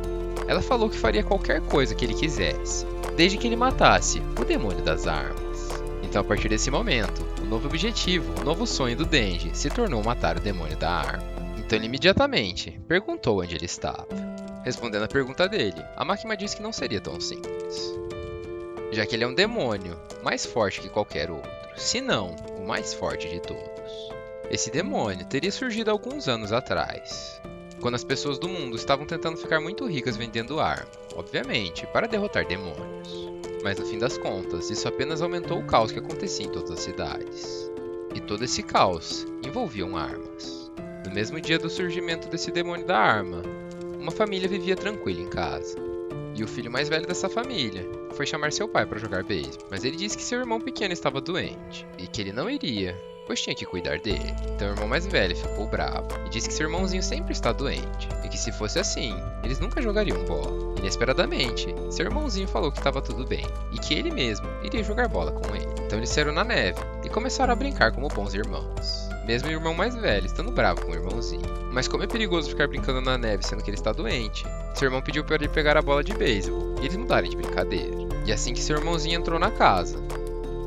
ela falou que faria qualquer coisa que ele quisesse, desde que ele matasse o demônio das armas. Então, a partir desse momento, o novo objetivo, o novo sonho do Denji se tornou matar o demônio da arma. Então, ele imediatamente perguntou onde ele estava. Respondendo a pergunta dele, a máquina disse que não seria tão simples, já que ele é um demônio mais forte que qualquer outro, se não o mais forte de todos. Esse demônio teria surgido alguns anos atrás, quando as pessoas do mundo estavam tentando ficar muito ricas vendendo arma, obviamente, para derrotar demônios. Mas no fim das contas, isso apenas aumentou o caos que acontecia em todas as cidades. E todo esse caos envolviam armas. No mesmo dia do surgimento desse demônio da arma, uma família vivia tranquila em casa. E o filho mais velho dessa família foi chamar seu pai para jogar beisebol, mas ele disse que seu irmão pequeno estava doente e que ele não iria, pois tinha que cuidar dele. Então o irmão mais velho ficou bravo e disse que seu irmãozinho sempre está doente e que se fosse assim, eles nunca jogariam bola. Inesperadamente, seu irmãozinho falou que estava tudo bem e que ele mesmo iria jogar bola com ele. Então eles saíram na neve e começaram a brincar como bons irmãos, mesmo o irmão mais velho estando bravo com o irmãozinho. Mas como é perigoso ficar brincando na neve sendo que ele está doente, seu irmão pediu para ele pegar a bola de beisebol e eles mudarem de brincadeira. E assim que seu irmãozinho entrou na casa,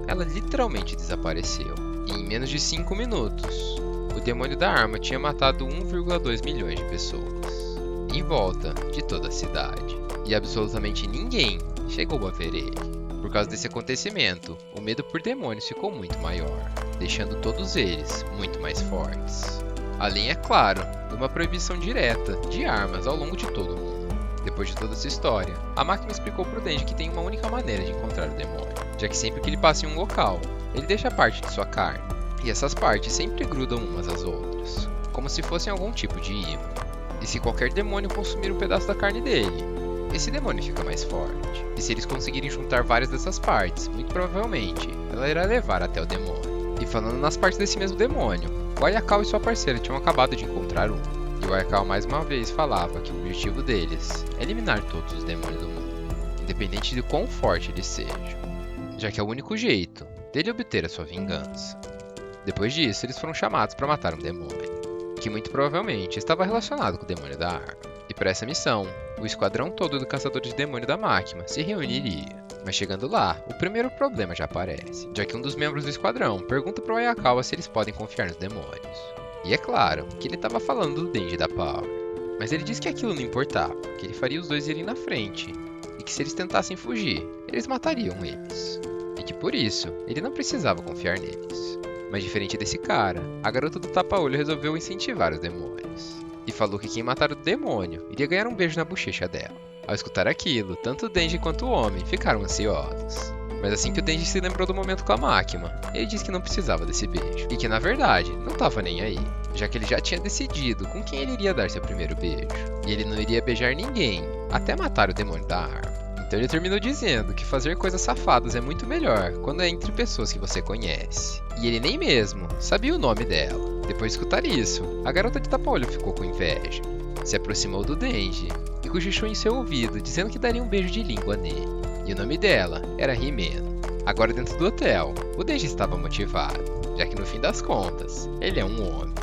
ela literalmente desapareceu. E em menos de 5 minutos, o demônio da arma tinha matado 1,2 milhões de pessoas, em volta de toda a cidade. E absolutamente ninguém chegou a ver ele. Por causa desse acontecimento, o medo por demônios ficou muito maior, deixando todos eles muito mais fortes. Além, é claro, de uma proibição direta de armas ao longo de todo o mundo. Depois de toda essa história, a máquina explicou pro Denji que tem uma única maneira de encontrar o demônio, já que sempre que ele passa em um local, ele deixa parte de sua carne, e essas partes sempre grudam umas às outras, como se fossem algum tipo de imã. E se qualquer demônio consumir um pedaço da carne dele, esse demônio fica mais forte. E se eles conseguirem juntar várias dessas partes, muito provavelmente, ela irá levar até o demônio. E falando nas partes desse mesmo demônio, o Ayakawa e sua parceira tinham acabado de encontrar um. E o Ayakawa mais uma vez falava que o objetivo deles é eliminar todos os demônios do mundo, independente de quão forte eles sejam, já que é o único jeito dele obter a sua vingança. Depois disso, eles foram chamados para matar um demônio, que muito provavelmente estava relacionado com o demônio da arma. E para essa missão, o esquadrão todo do caçador de demônio da máquina se reuniria. Mas chegando lá, o primeiro problema já aparece, já que um dos membros do esquadrão pergunta para o Ayakawa se eles podem confiar nos demônios. E é claro que ele estava falando do Denji da Power, mas ele disse que aquilo não importava, que ele faria os dois irem na frente, e que se eles tentassem fugir, eles matariam eles. E que por isso, ele não precisava confiar neles. Mas diferente desse cara, a garota do tapa-olho resolveu incentivar os demônios. E falou que quem matar o demônio iria ganhar um beijo na bochecha dela. Ao escutar aquilo, tanto o Denji quanto o homem ficaram ansiosos. Mas assim que o Denji se lembrou do momento com a máquina, ele disse que não precisava desse beijo. E que na verdade, não estava nem aí, já que ele já tinha decidido com quem ele iria dar seu primeiro beijo. E ele não iria beijar ninguém, até matar o demônio da arma. Então ele terminou dizendo que fazer coisas safadas é muito melhor quando é entre pessoas que você conhece. E ele nem mesmo sabia o nome dela. Depois de escutar isso, a garota de tapa-olho ficou com inveja. Se aproximou do Denji e cochichou em seu ouvido, dizendo que daria um beijo de língua nele. E o nome dela era Himeno. Agora dentro do hotel, o Denji estava motivado, já que no fim das contas, ele é um homem.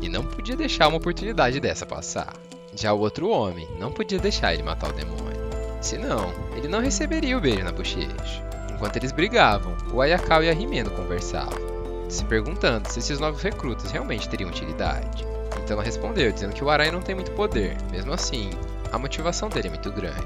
E não podia deixar uma oportunidade dessa passar. Já o outro homem não podia deixar ele matar o demônio. Senão, ele não receberia o beijo na bochecha. Enquanto eles brigavam, o Ayakawa e a Himeno conversavam, se perguntando se esses novos recrutas realmente teriam utilidade. Então ela respondeu, dizendo que o Arai não tem muito poder. Mesmo assim, a motivação dele é muito grande.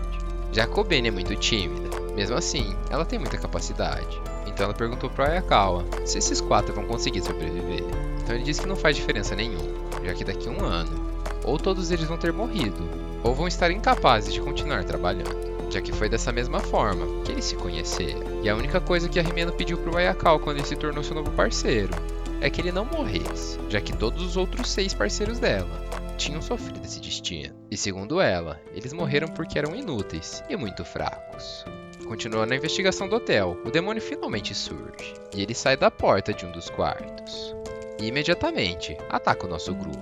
Já a Kobeni é muito tímida. Mesmo assim, ela tem muita capacidade. Então ela perguntou para o Ayakawa se esses 4 vão conseguir sobreviver. Então ele disse que não faz diferença nenhuma, já que daqui a um ano, ou todos eles vão ter morrido, ou vão estar incapazes de continuar trabalhando. Já que foi dessa mesma forma que eles se conheceram. E a única coisa que a Himeno pediu pro Ayakawa quando ele se tornou seu novo parceiro é que ele não morresse, já que todos os outros 6 parceiros dela tinham sofrido esse destino. E segundo ela, eles morreram porque eram inúteis e muito fracos. Continuando a investigação do hotel, o demônio finalmente surge, e ele sai da porta de um dos quartos. E imediatamente ataca o nosso grupo.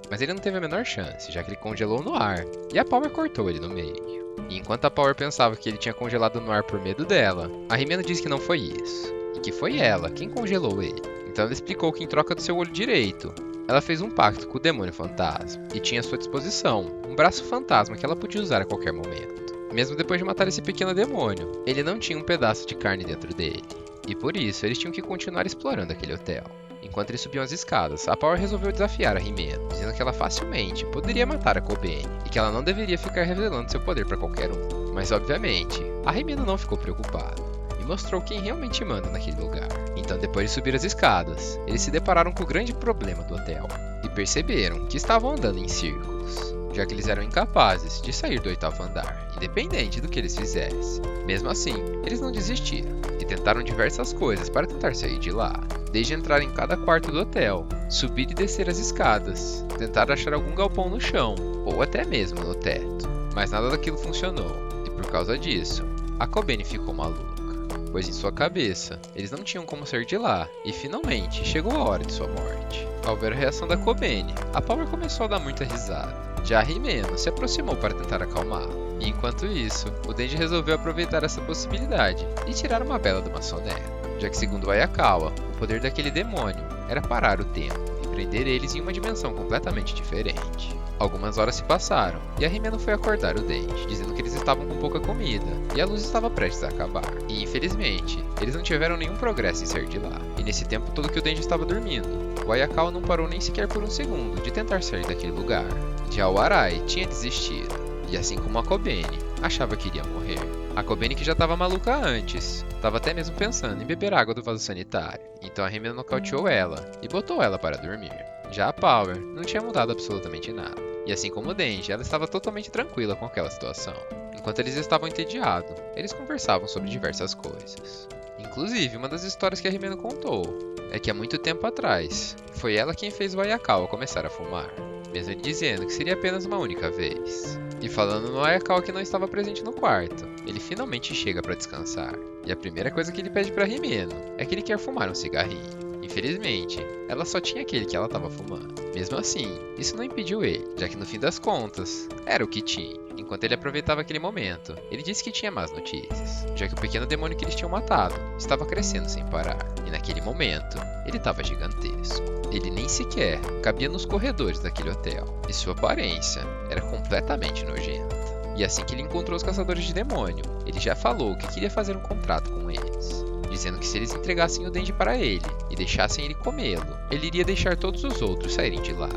Mas ele não teve a menor chance, já que ele congelou no ar, e a Power cortou ele no meio. E enquanto a Power pensava que ele tinha congelado no ar por medo dela, a Himeno disse que não foi isso, e que foi ela quem congelou ele. Então ela explicou que em troca do seu olho direito, ela fez um pacto com o demônio fantasma e tinha à sua disposição um braço fantasma que ela podia usar a qualquer momento. Mesmo depois de matar esse pequeno demônio, ele não tinha um pedaço de carne dentro dele, e por isso eles tinham que continuar explorando aquele hotel. Enquanto eles subiam as escadas, a Power resolveu desafiar a Rimeno, dizendo que ela facilmente poderia matar a Kobeni e que ela não deveria ficar revelando seu poder para qualquer um. Mas obviamente, a Rimeno não ficou preocupada e mostrou quem realmente manda naquele lugar. Então, depois de subir as escadas, eles se depararam com o grande problema do hotel e perceberam que estavam andando em círculos, já que eles eram incapazes de sair do 8º andar, independente do que eles fizessem. Mesmo assim, eles não desistiram e tentaram diversas coisas para tentar sair de lá, desde entrar em cada quarto do hotel, subir e descer as escadas, tentar achar algum galpão no chão ou até mesmo no teto. Mas nada daquilo funcionou, e por causa disso, a Kobeni ficou maluca, pois em sua cabeça eles não tinham como sair de lá, e finalmente chegou a hora de sua morte. Ao ver a reação da Kobeni, a Power começou a dar muita risada. Já a Rimeno se aproximou para tentar acalmá-la, e enquanto isso, o Denji resolveu aproveitar essa possibilidade e tirar uma bela de uma soneca, já que segundo Ayakawa, o poder daquele demônio era parar o tempo e prender eles em uma dimensão completamente diferente. Algumas horas se passaram, e a Rimeno foi acordar o Denji, dizendo que eles estavam com pouca comida, e a luz estava prestes a acabar. E infelizmente, eles não tiveram nenhum progresso em sair de lá, e nesse tempo todo que o Denji estava dormindo, o Ayakawa não parou nem sequer por um segundo de tentar sair daquele lugar. Já o Arai tinha desistido, e assim como a Kobeni, achava que iria morrer. A Kobeni, que já estava maluca antes, estava até mesmo pensando em beber água do vaso sanitário, então a Rimeno nocauteou ela e botou ela para dormir. Já a Power não tinha mudado absolutamente nada, e assim como o Denji, ela estava totalmente tranquila com aquela situação. Enquanto eles estavam entediados, eles conversavam sobre diversas coisas. Inclusive, uma das histórias que a Rimeno contou é que há muito tempo atrás, foi ela quem fez o Ayakawa começar a fumar, mesmo ele dizendo que seria apenas uma única vez. E falando no Ayakawa que não estava presente no quarto, ele finalmente chega para descansar, e a primeira coisa que ele pede para Rimeno é que ele quer fumar um cigarrinho. Infelizmente, ela só tinha aquele que ela estava fumando. Mesmo assim, isso não impediu ele, já que no fim das contas, era o que tinha. Enquanto ele aproveitava aquele momento, ele disse que tinha más notícias, já que o pequeno demônio que eles tinham matado estava crescendo sem parar, e naquele momento, ele estava gigantesco. Ele nem sequer cabia nos corredores daquele hotel, e sua aparência era completamente nojenta. E assim que ele encontrou os caçadores de demônio, ele já falou que queria fazer um contrato com eles, dizendo que se eles entregassem o Denji para ele e deixassem ele comê-lo, ele iria deixar todos os outros saírem de lá.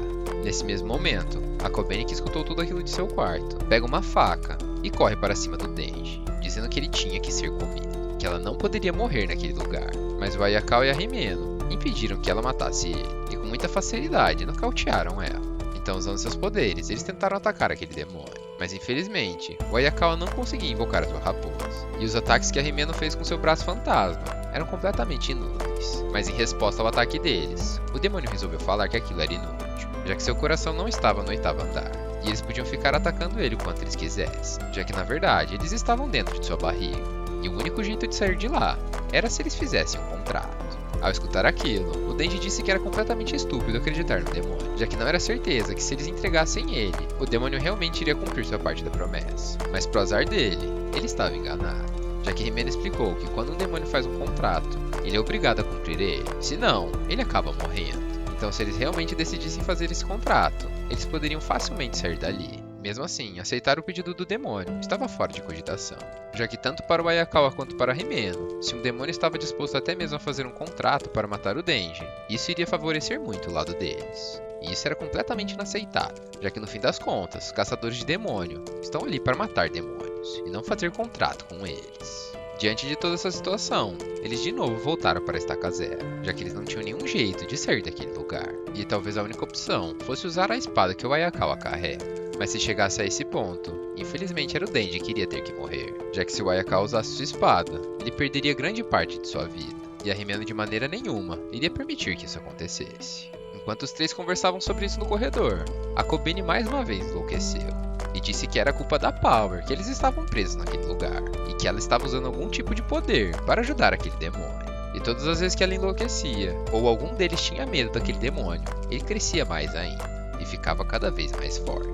Nesse mesmo momento, a Kobeni, que escutou tudo aquilo de seu quarto, pega uma faca e corre para cima do Denji, dizendo que ele tinha que ser comido, que ela não poderia morrer naquele lugar. Mas o Ayakawa e a Rimeno impediram que ela matasse ele, e com muita facilidade nocautearam ela. Então, usando seus poderes, eles tentaram atacar aquele demônio, mas infelizmente, o Ayakawa não conseguia invocar a sua raposa, e os ataques que a Rimeno fez com seu braço fantasma eram completamente inúteis. Mas em resposta ao ataque deles, o demônio resolveu falar que aquilo era inútil, já que seu coração não estava no 8º andar, e eles podiam ficar atacando ele o quanto eles quisessem, já que na verdade eles estavam dentro de sua barriga, e o único jeito de sair de lá era se eles fizessem um contrato. Ao escutar aquilo, o Denji disse que era completamente estúpido acreditar no demônio, já que não era certeza que se eles entregassem ele, o demônio realmente iria cumprir sua parte da promessa. Mas pro azar dele, ele estava enganado, já que Rimeno explicou que quando um demônio faz um contrato, ele é obrigado a cumprir ele, senão ele acaba morrendo. Então, se eles realmente decidissem fazer esse contrato, eles poderiam facilmente sair dali. Mesmo assim, aceitar o pedido do demônio estava fora de cogitação, já que tanto para o Ayakawa quanto para Rimeno, se um demônio estava disposto até mesmo a fazer um contrato para matar o Denji, isso iria favorecer muito o lado deles. E isso era completamente inaceitável, já que no fim das contas, caçadores de demônio estão ali para matar demônios, e não fazer contrato com eles. Diante de toda essa situação, eles de novo voltaram para a Estaca Zero, já que eles não tinham nenhum jeito de sair daquele lugar, e talvez a única opção fosse usar a espada que o Ayakawa carrega. Mas se chegasse a esse ponto, infelizmente era o Denji que iria ter que morrer, já que se o Ayakawa usasse sua espada, ele perderia grande parte de sua vida, e a Rimeno de maneira nenhuma iria permitir que isso acontecesse. Enquanto os três conversavam sobre isso no corredor, a Kobeni mais uma vez enlouqueceu, e disse que era culpa da Power que eles estavam presos naquele lugar, e que ela estava usando algum tipo de poder para ajudar aquele demônio. E todas as vezes que ela enlouquecia, ou algum deles tinha medo daquele demônio, ele crescia mais ainda, e ficava cada vez mais forte.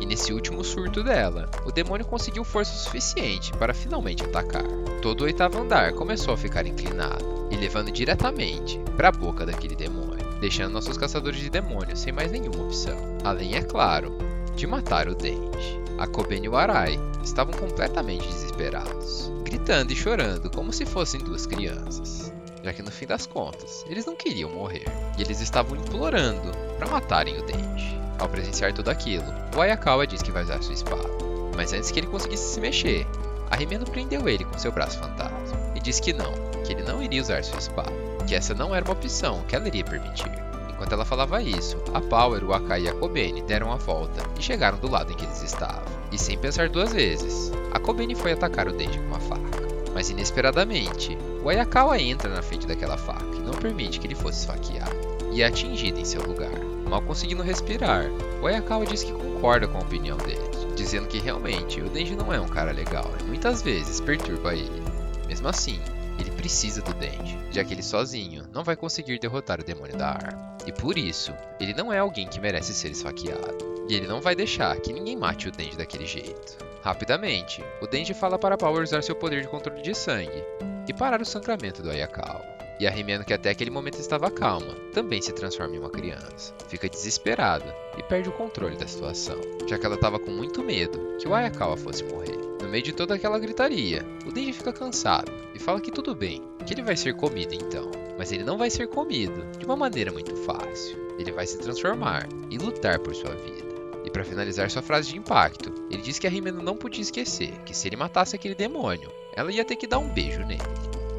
E nesse último surto dela, o demônio conseguiu força suficiente para finalmente atacar. Todo o 8º andar começou a ficar inclinado, e levando diretamente para a boca daquele demônio. deixando nossos caçadores de demônios sem mais nenhuma opção. Além, é claro, de matar o Denji. A Kobeni e o Arai estavam completamente desesperados, gritando e chorando como se fossem duas crianças, já que no fim das contas, eles não queriam morrer, e eles estavam implorando para matarem o Denji. Ao presenciar tudo aquilo, o Ayakawa diz que vai usar sua espada, mas antes que ele conseguisse se mexer, a Himeno prendeu ele com seu braço fantasma, e disse que ele não iria usar sua espada, que essa não era uma opção que ela iria permitir. Enquanto ela falava isso, a Power, o Akai e a Kobeni deram a volta e chegaram do lado em que eles estavam. E sem pensar duas vezes, a Kobeni foi atacar o Denji com uma faca. Mas inesperadamente, o Ayakawa entra na frente daquela faca e não permite que ele fosse esfaqueado. E é atingido em seu lugar. Mal conseguindo respirar, o Ayakawa diz que concorda com a opinião dele, dizendo que realmente o Denji não é um cara legal e muitas vezes perturba ele. Mesmo assim, ele precisa do Denji, já que ele sozinho não vai conseguir derrotar o demônio da arma. E por isso, ele não é alguém que merece ser esfaqueado. E ele não vai deixar que ninguém mate o Denji daquele jeito. Rapidamente, o Denji fala para Power usar seu poder de controle de sangue e parar o sangramento do Ayakawa. E a Himeno, que até aquele momento estava calma, também se transforma em uma criança. Fica desesperada e perde o controle da situação, já que ela estava com muito medo que o Ayakawa fosse morrer. No meio de toda aquela gritaria, o Denji fica cansado e fala que tudo bem, que ele vai ser comido então. Mas ele não vai ser comido de uma maneira muito fácil. Ele vai se transformar e lutar por sua vida. E para finalizar sua frase de impacto, ele diz que a Himeno não podia esquecer que se ele matasse aquele demônio, ela ia ter que dar um beijo nele.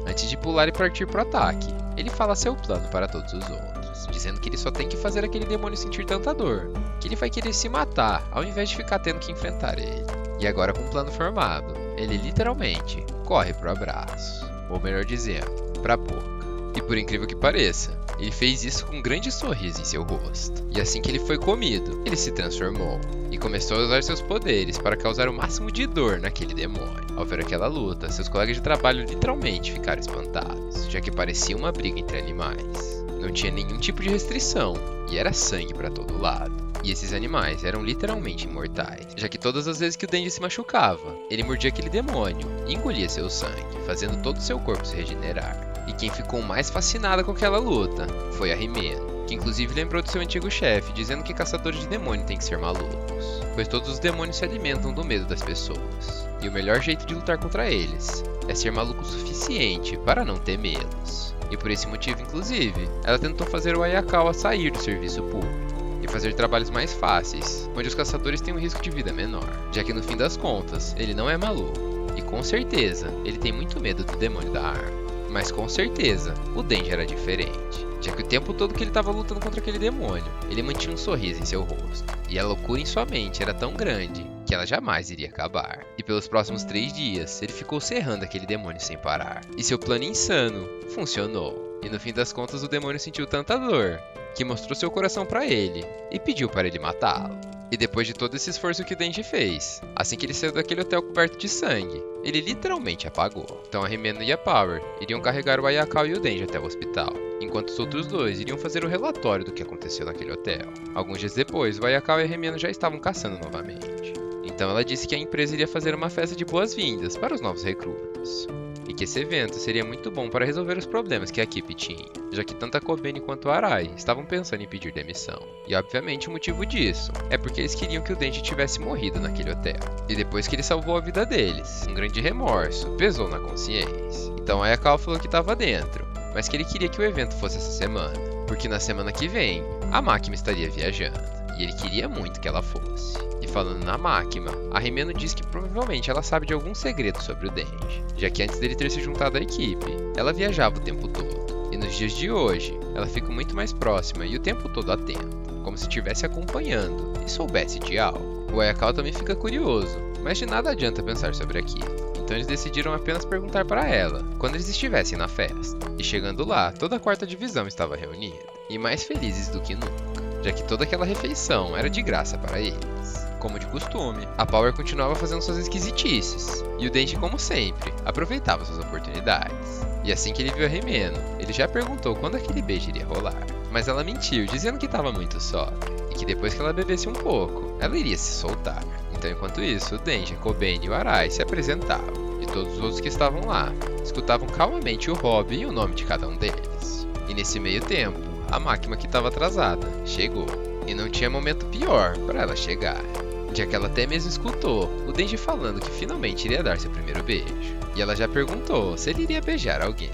Antes de pular e partir para o ataque, ele fala seu plano para todos os outros, dizendo que ele só tem que fazer aquele demônio sentir tanta dor, que ele vai querer se matar ao invés de ficar tendo que enfrentar ele. E agora com o plano formado, ele literalmente corre pro abraço, ou melhor dizendo, pra boca. E por incrível que pareça, ele fez isso com um grande sorriso em seu rosto. E assim que ele foi comido, ele se transformou e começou a usar seus poderes para causar o máximo de dor naquele demônio. Ao ver aquela luta, seus colegas de trabalho literalmente ficaram espantados, já que parecia uma briga entre animais. Não tinha nenhum tipo de restrição e era sangue para todo lado. E esses animais eram literalmente imortais, já que todas as vezes que o Denji se machucava, ele mordia aquele demônio e engolia seu sangue, fazendo todo o seu corpo se regenerar. E quem ficou mais fascinada com aquela luta foi a Himeno, que inclusive lembrou de seu antigo chefe, dizendo que caçadores de demônio têm que ser malucos, pois todos os demônios se alimentam do medo das pessoas. E o melhor jeito de lutar contra eles é ser maluco o suficiente para não temê-los. E por esse motivo, inclusive, ela tentou fazer o Ayakawa sair do serviço público e fazer trabalhos mais fáceis, onde os caçadores têm um risco de vida menor, já que no fim das contas, ele não é maluco, e com certeza, ele tem muito medo do demônio da arma. Mas com certeza, o Denji era diferente, já que o tempo todo que ele estava lutando contra aquele demônio, ele mantinha um sorriso em seu rosto, e a loucura em sua mente era tão grande que ela jamais iria acabar. E pelos próximos 3 dias, ele ficou serrando aquele demônio sem parar, e seu plano insano funcionou. E no fim das contas, o demônio sentiu tanta dor que mostrou seu coração para ele e pediu para ele matá-lo. E depois de todo esse esforço que o Denji fez, assim que ele saiu daquele hotel coberto de sangue, ele literalmente apagou. Então a Himeno e a Power iriam carregar o Ayakawa e o Denji até o hospital, enquanto os outros dois iriam fazer o relatório do que aconteceu naquele hotel. Alguns dias depois, o Ayakawa e a Himeno já estavam caçando novamente. Então ela disse que a empresa iria fazer uma festa de boas-vindas para os novos recrutas, e que esse evento seria muito bom para resolver os problemas que a equipe tinha, já que tanto a Kobeni quanto o Arai estavam pensando em pedir demissão. E obviamente o motivo disso é porque eles queriam que o Denji tivesse morrido naquele hotel. E depois que ele salvou a vida deles, um grande remorso pesou na consciência. Então a Ayakawa falou que estava dentro, mas que ele queria que o evento fosse essa semana, porque na semana que vem, a Makima estaria viajando, e ele queria muito que ela fosse. E falando na Makima, a Himeno diz que provavelmente ela sabe de algum segredo sobre o Denji, já que antes dele ter se juntado à equipe, ela viajava o tempo todo. E nos dias de hoje, ela fica muito mais próxima e o tempo todo atenta, como se estivesse acompanhando e soubesse de algo. O Ayakawa também fica curioso, mas de nada adianta pensar sobre aquilo. Então eles decidiram apenas perguntar para ela quando eles estivessem na festa. E chegando lá, toda a 4ª divisão estava reunida, e mais felizes do que nunca, já que toda aquela refeição era de graça para eles. Como de costume, a Power continuava fazendo suas esquisitices, e o Denji, como sempre, aproveitava suas oportunidades. E assim que ele viu a Himeno, ele já perguntou quando aquele beijo iria rolar, mas ela mentiu, dizendo que estava muito sóbria, e que depois que ela bebesse um pouco, ela iria se soltar. Então enquanto isso, o Denji, a Kobeni e o Arai se apresentavam, e todos os outros que estavam lá escutavam calmamente o hobby e o nome de cada um deles. E nesse meio tempo, a máquina que estava atrasada chegou. E não tinha momento pior para ela chegar, já que ela até mesmo escutou o Denji falando que finalmente iria dar seu primeiro beijo. E ela já perguntou se ele iria beijar alguém.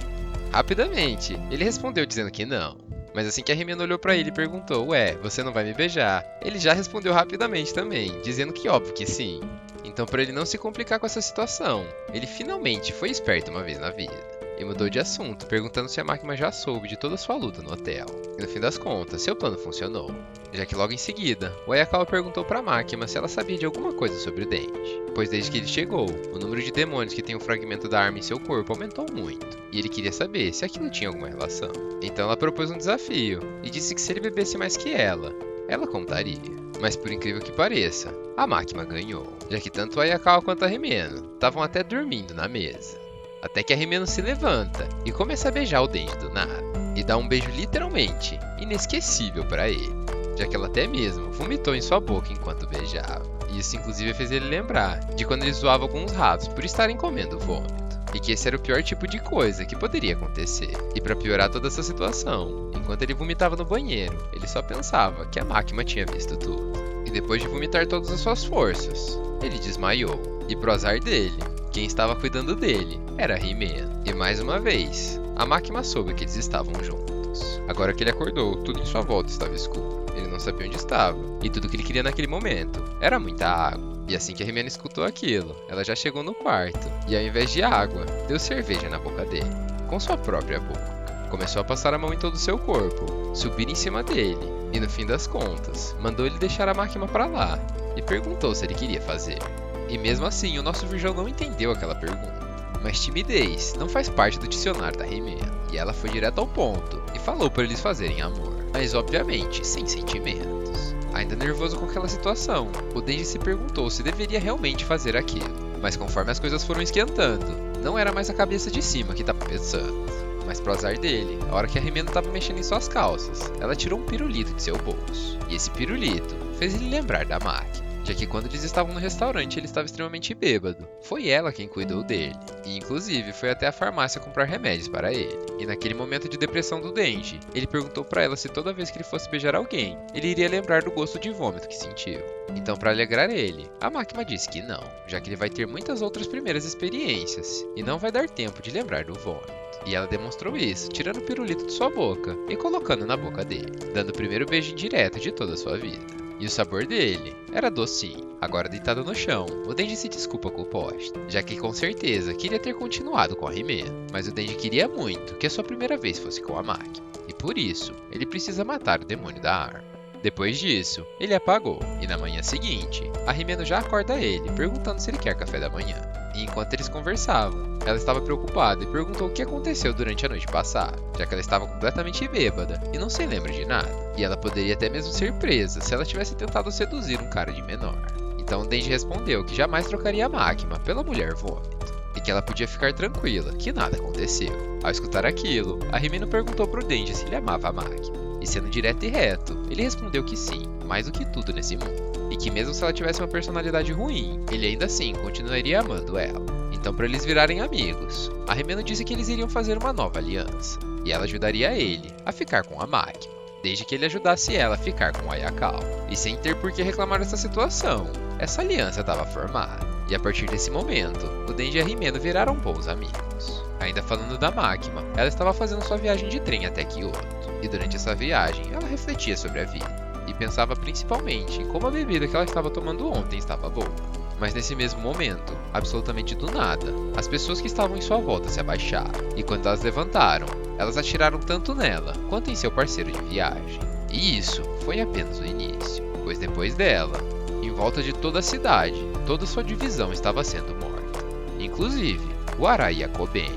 Rapidamente, ele respondeu dizendo que não. Mas assim que a Rimeno olhou pra ele e perguntou, ué, você não vai me beijar? Ele já respondeu rapidamente também, dizendo que óbvio que sim. Então, para ele não se complicar com essa situação, ele finalmente foi esperto uma vez na vida. E mudou de assunto, perguntando se a máquina já soube de toda a sua luta no hotel. E no fim das contas, seu plano funcionou. Já que logo em seguida, o Ayakawa perguntou para a máquina se ela sabia de alguma coisa sobre o Denji. Pois desde que ele chegou, o número de demônios que tem o fragmento da arma em seu corpo aumentou muito. E ele queria saber se aquilo tinha alguma relação. Então ela propôs um desafio e disse que se ele bebesse mais que ela contaria. Mas por incrível que pareça, a máquina ganhou. Já que tanto o Ayakawa quanto a Rimeno estavam até dormindo na mesa. Até que a Rimeno se levanta e começa a beijar o Denji do nada. E dá um beijo literalmente inesquecível para ele, já que ela até mesmo vomitou em sua boca enquanto beijava. E isso inclusive fez ele lembrar de quando ele zoava alguns ratos por estarem comendo vômito. E que esse era o pior tipo de coisa que poderia acontecer. E para piorar toda essa situação, enquanto ele vomitava no banheiro, ele só pensava que a máquina tinha visto tudo. E depois de vomitar todas as suas forças, ele desmaiou. E pro azar dele, quem estava cuidando dele era a Rimeno. E mais uma vez, a máquina soube que eles estavam juntos. Agora que ele acordou, tudo em sua volta estava escuro. Ele não sabia onde estava. E tudo que ele queria naquele momento era muita água. E assim que a Rimeno escutou aquilo, ela já chegou no quarto. E ao invés de água, deu cerveja na boca dele, com sua própria boca. Começou a passar a mão em todo o seu corpo, subir em cima dele. E no fim das contas, mandou ele deixar a máquina para lá. E perguntou se ele queria fazer. E mesmo assim, o nosso virgão não entendeu aquela pergunta. Mas timidez não faz parte do dicionário da Rimeno. E ela foi direto ao ponto e falou para eles fazerem amor. Mas obviamente, sem sentimentos. Ainda nervoso com aquela situação, o Denji se perguntou se deveria realmente fazer aquilo. Mas conforme as coisas foram esquentando, não era mais a cabeça de cima que estava pensando. Mas pro azar dele, a hora que a Rimeno estava mexendo em suas calças, ela tirou um pirulito de seu bolso. E esse pirulito fez ele lembrar da máquina. Já que quando eles estavam no restaurante ele estava extremamente bêbado. Foi ela quem cuidou dele. E inclusive foi até a farmácia comprar remédios para ele. E naquele momento de depressão do Denji, ele perguntou para ela se toda vez que ele fosse beijar alguém, ele iria lembrar do gosto de vômito que sentiu. Então para alegrar ele, a máquina disse que não, já que ele vai ter muitas outras primeiras experiências e não vai dar tempo de lembrar do vômito. E ela demonstrou isso, tirando o pirulito de sua boca e colocando na boca dele, dando o primeiro beijo indireto de toda a sua vida. E o sabor dele era docinho. Agora deitado no chão, o Denji se desculpa com o poste, já que com certeza queria ter continuado com a Rimeno. Mas o Denji queria muito que a sua primeira vez fosse com a máquina. E por isso, ele precisa matar o demônio da arma. Depois disso, ele apagou, e na manhã seguinte, a Rimeno já acorda ele, perguntando se ele quer café da manhã. E enquanto eles conversavam, ela estava preocupada e perguntou o que aconteceu durante a noite passada, já que ela estava completamente bêbada e não se lembra de nada. E ela poderia até mesmo ser presa se ela tivesse tentado seduzir um cara de menor. Então Denji respondeu que jamais trocaria a máquina pela mulher vômito, e que ela podia ficar tranquila, que nada aconteceu. Ao escutar aquilo, a Rimeno perguntou pro Denji se ele amava a máquina. E sendo direto e reto, ele respondeu que sim, mais do que tudo nesse mundo. E que mesmo se ela tivesse uma personalidade ruim, ele ainda assim continuaria amando ela. Então para eles virarem amigos, a Rimeno disse que eles iriam fazer uma nova aliança. E ela ajudaria ele a ficar com a máquina, desde que ele ajudasse ela a ficar com o Ayakawa. E sem ter por que reclamar dessa situação, essa aliança estava formada. E a partir desse momento, o Denji e a Rimeno viraram bons amigos. Ainda falando da máquina, ela estava fazendo sua viagem de trem até Kyoto. E durante essa viagem, ela refletia sobre a vida. E pensava principalmente em como a bebida que ela estava tomando ontem estava boa. Mas nesse mesmo momento, absolutamente do nada, as pessoas que estavam em sua volta se abaixaram. E quando elas levantaram, elas atiraram tanto nela quanto em seu parceiro de viagem. E isso foi apenas o início, pois depois dela, em volta de toda a cidade, toda sua divisão estava sendo morta. Inclusive, o Arai e a Koben.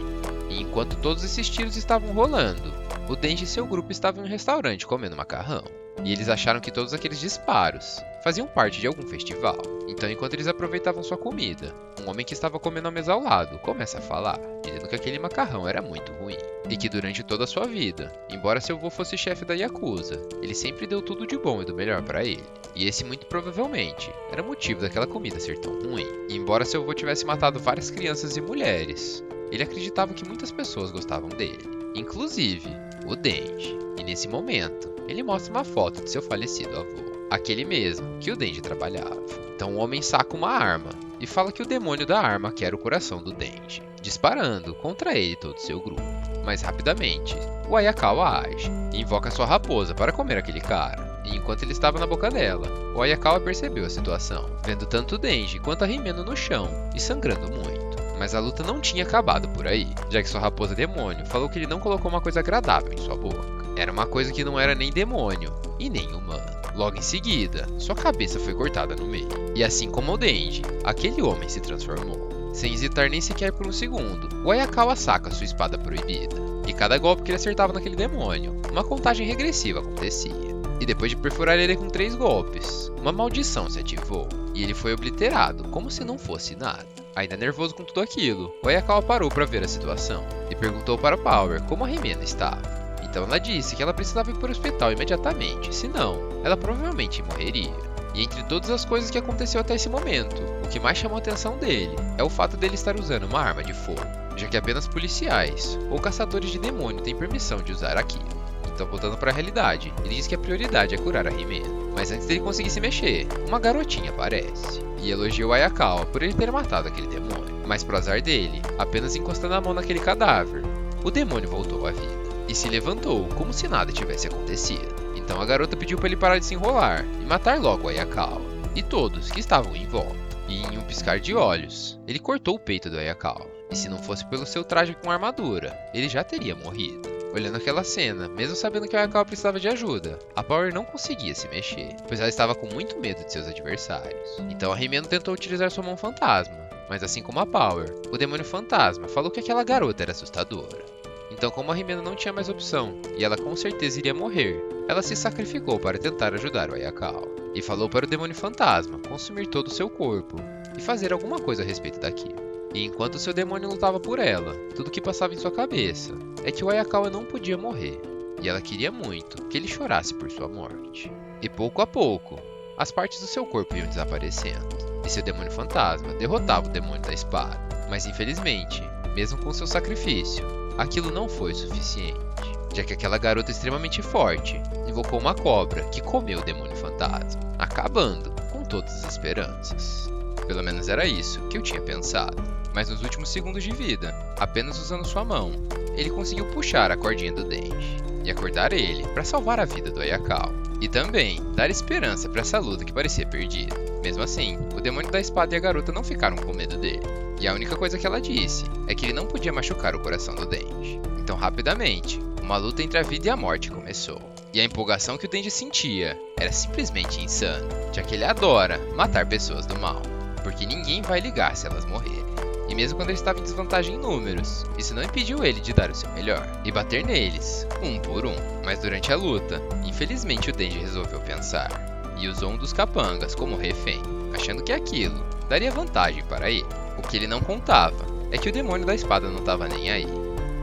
E enquanto todos esses tiros estavam rolando, o Denji e seu grupo estavam em um restaurante comendo macarrão. E eles acharam que todos aqueles disparos faziam parte de algum festival. Então, enquanto eles aproveitavam sua comida, um homem que estava comendo à mesa ao lado começa a falar, dizendo que aquele macarrão era muito ruim. E que durante toda a sua vida, embora seu avô fosse chefe da Yakuza, ele sempre deu tudo de bom e do melhor para ele. E esse muito provavelmente era o motivo daquela comida ser tão ruim. E embora seu avô tivesse matado várias crianças e mulheres, ele acreditava que muitas pessoas gostavam dele. inclusive o Denji. E nesse momento, ele mostra uma foto de seu falecido avô, aquele mesmo que o Denji trabalhava. Então o homem saca uma arma e fala que o demônio da arma quer o coração do Denji, disparando contra ele e todo seu grupo. Mas rapidamente, o Ayakawa age e invoca sua raposa para comer aquele cara. E enquanto ele estava na boca dela, o Ayakawa percebeu a situação, vendo tanto o Denji quanto a Himeno no chão e sangrando muito. Mas a luta não tinha acabado por aí, já que sua raposa demônio falou que ele não colocou uma coisa agradável em sua boca. Era uma coisa que não era nem demônio e nem humano. Logo em seguida, sua cabeça foi cortada no meio. E assim como o Denji, aquele homem se transformou. Sem hesitar nem sequer por um segundo, o Ayakawa saca sua espada proibida. E cada golpe que ele acertava naquele demônio, uma contagem regressiva acontecia. E depois de perfurar ele com 3 golpes, uma maldição se ativou. E ele foi obliterado, como se não fosse nada. Ainda nervoso com tudo aquilo, o Ayakawa parou para ver a situação. E perguntou para Power como a Himeno estava. Então ela disse que ela precisava ir para o hospital imediatamente, senão ela provavelmente morreria. E entre todas as coisas que aconteceu até esse momento, o que mais chamou a atenção dele é o fato dele estar usando uma arma de fogo, já que apenas policiais ou caçadores de demônio têm permissão de usar aquilo. Então voltando para a realidade, ele diz que a prioridade é curar a Himeno. Mas antes dele conseguir se mexer, uma garotinha aparece e elogia o Ayakawa por ele ter matado aquele demônio. Mas pro azar dele, apenas encostando a mão naquele cadáver, o demônio voltou à vida e se levantou como se nada tivesse acontecido. Então a garota pediu para ele parar de se enrolar e matar logo o Ayakawa e todos que estavam em volta. E em um piscar de olhos, ele cortou o peito do Ayakawa. E se não fosse pelo seu traje com armadura, ele já teria morrido. Olhando aquela cena, mesmo sabendo que o Ayakawa precisava de ajuda, a Power não conseguia se mexer, pois ela estava com muito medo de seus adversários. Então a Himeno tentou utilizar sua mão fantasma, mas assim como a Power, o demônio fantasma falou que aquela garota era assustadora. Então, como a Himeno não tinha mais opção, e ela com certeza iria morrer, ela se sacrificou para tentar ajudar o Ayakawa. E falou para o demônio fantasma consumir todo o seu corpo e fazer alguma coisa a respeito daquilo. E enquanto seu demônio lutava por ela, tudo que passava em sua cabeça é que o Ayakawa não podia morrer. E ela queria muito que ele chorasse por sua morte. E pouco a pouco, as partes do seu corpo iam desaparecendo. E seu demônio fantasma derrotava o demônio da espada. Mas infelizmente, mesmo com seu sacrifício, aquilo não foi o suficiente, já que aquela garota extremamente forte invocou uma cobra que comeu o demônio fantasma, acabando com todas as esperanças. Pelo menos era isso que eu tinha pensado. Mas nos últimos segundos de vida, apenas usando sua mão, ele conseguiu puxar a cordinha do Denji e acordar ele para salvar a vida do Ayakawa. E também dar esperança para essa luta que parecia perdida. Mesmo assim, o demônio da espada e a garota não ficaram com medo dele. E a única coisa que ela disse é que ele não podia machucar o coração do Denji. Então rapidamente, uma luta entre a vida e a morte começou. E a empolgação que o Denji sentia era simplesmente insana, já que ele adora matar pessoas do mal, porque ninguém vai ligar se elas morrerem. E mesmo quando ele estava em desvantagem em números, isso não impediu ele de dar o seu melhor e bater neles, um por um. Mas durante a luta, infelizmente o Denji resolveu pensar e usou um dos capangas como refém, achando que aquilo daria vantagem para ele. O que ele não contava é que o demônio da espada não estava nem aí.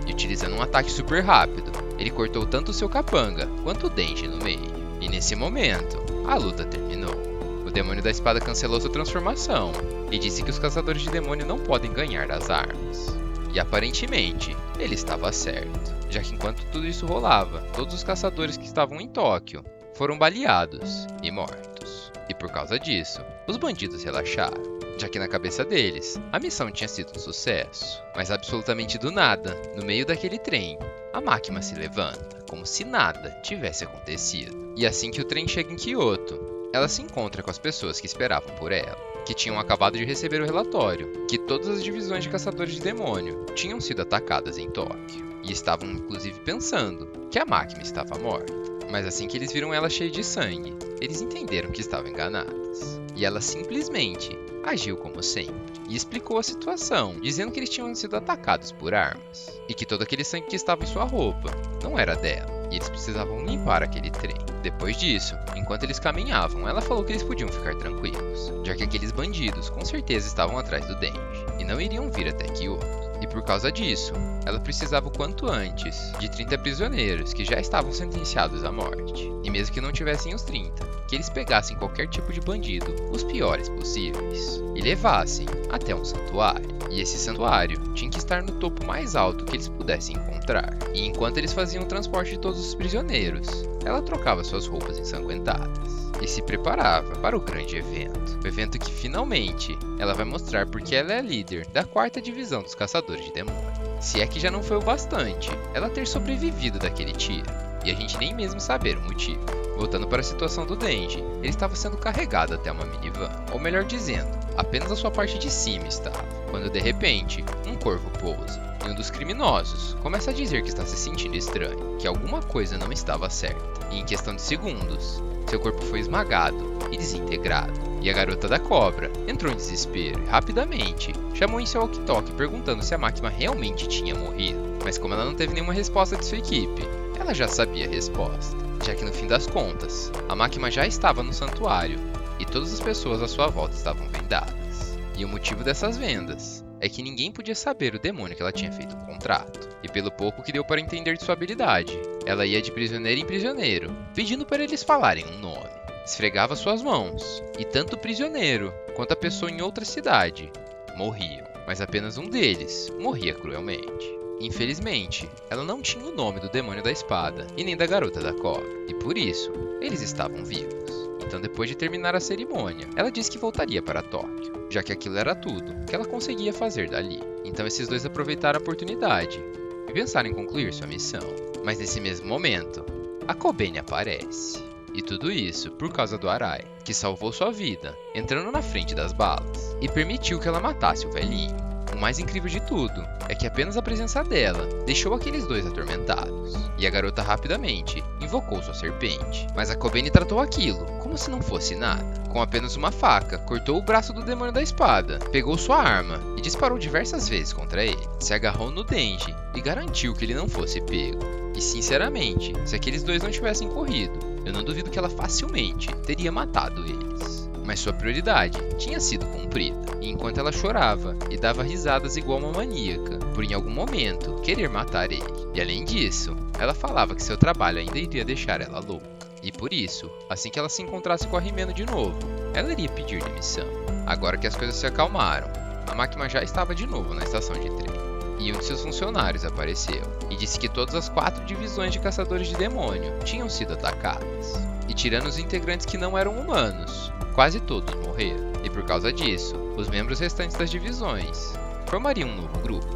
E utilizando um ataque super rápido, ele cortou tanto o seu capanga quanto o Denji no meio. E nesse momento, a luta terminou. O demônio da espada cancelou sua transformação e disse que os caçadores de demônio não podem ganhar das armas. E aparentemente, ele estava certo, já que enquanto tudo isso rolava, todos os caçadores que estavam em Tóquio foram baleados e mortos. E por causa disso, os bandidos relaxaram, já que na cabeça deles, a missão tinha sido um sucesso. Mas absolutamente do nada, no meio daquele trem, a máquina se levanta, como se nada tivesse acontecido. E assim que o trem chega em Kyoto, ela se encontra com as pessoas que esperavam por ela, que tinham acabado de receber o relatório que todas as divisões de caçadores de demônio tinham sido atacadas em Tóquio, e estavam inclusive pensando que a máquina estava morta. Mas assim que eles viram ela cheia de sangue, eles entenderam que estavam enganadas. E ela simplesmente agiu como sempre e explicou a situação, dizendo que eles tinham sido atacados por armas e que todo aquele sangue que estava em sua roupa não era dela, e eles precisavam limpar aquele trem. Depois disso, enquanto eles caminhavam, ela falou que eles podiam ficar tranquilos, já que aqueles bandidos com certeza estavam atrás do Denji e não iriam vir até Kyoto. E por causa disso, ela precisava o quanto antes de 30 prisioneiros que já estavam sentenciados à morte. E mesmo que não tivessem os 30, que eles pegassem qualquer tipo de bandido, os piores possíveis, e levassem até um santuário. E esse santuário tinha que estar no topo mais alto que eles pudessem encontrar. E enquanto eles faziam o transporte de todos os prisioneiros, ela trocava suas roupas ensanguentadas e se preparava para o grande evento. O evento que finalmente ela vai mostrar porque ela é a líder da 4ª divisão dos caçadores de demônios. Se é que já não foi o bastante ela ter sobrevivido daquele tiro, e a gente nem mesmo saber o motivo. Voltando para a situação do Denji, ele estava sendo carregado até uma minivan, ou melhor dizendo, apenas a sua parte de cima estava, quando de repente, um corvo pousa, e um dos criminosos começa a dizer que está se sentindo estranho, que alguma coisa não estava certa, e em questão de segundos, seu corpo foi esmagado e desintegrado. E a garota da cobra entrou em desespero e rapidamente chamou em seu walkie-talkie perguntando se a Makima realmente tinha morrido. Mas como ela não teve nenhuma resposta de sua equipe, ela já sabia a resposta, já que no fim das contas, a Makima já estava no santuário e todas as pessoas à sua volta estavam vendadas. E o motivo dessas vendas é que ninguém podia saber o demônio que ela tinha feito um contrato. E pelo pouco que deu para entender de sua habilidade, ela ia de prisioneiro em prisioneiro, pedindo para eles falarem um nome. Esfregava suas mãos, e tanto o prisioneiro quanto a pessoa em outra cidade morriam, mas apenas um deles morria cruelmente. Infelizmente, ela não tinha o nome do demônio da espada e nem da garota da cobra, e por isso, eles estavam vivos. Então, depois de terminar a cerimônia, ela disse que voltaria para Tóquio, já que aquilo era tudo que ela conseguia fazer dali. Então, esses dois aproveitaram a oportunidade e pensaram em concluir sua missão. Mas nesse mesmo momento, a Kobeni aparece. E tudo isso por causa do Arai, que salvou sua vida, entrando na frente das balas, e permitiu que ela matasse o velhinho. O mais incrível de tudo é que apenas a presença dela deixou aqueles dois atormentados, e a garota rapidamente invocou sua serpente. Mas a Kobeni tratou aquilo como se não fosse nada. Com apenas uma faca, cortou o braço do demônio da espada, pegou sua arma e disparou diversas vezes contra ele. Se agarrou no Denji e garantiu que ele não fosse pego. E sinceramente, se aqueles dois não tivessem corrido, eu não duvido que ela facilmente teria matado eles. Mas sua prioridade tinha sido cumprida, e enquanto ela chorava e dava risadas igual uma maníaca, por em algum momento querer matar ele. E além disso, ela falava que seu trabalho ainda iria deixar ela louca. E por isso, assim que ela se encontrasse com a Himeno de novo, ela iria pedir demissão. Agora que as coisas se acalmaram, a Makima já estava de novo na estação de trem. E um de seus funcionários apareceu e disse que todas as 4 divisões de caçadores de demônio tinham sido atacadas. E tirando os integrantes que não eram humanos, quase todos morreram. E por causa disso, os membros restantes das divisões formariam um novo grupo.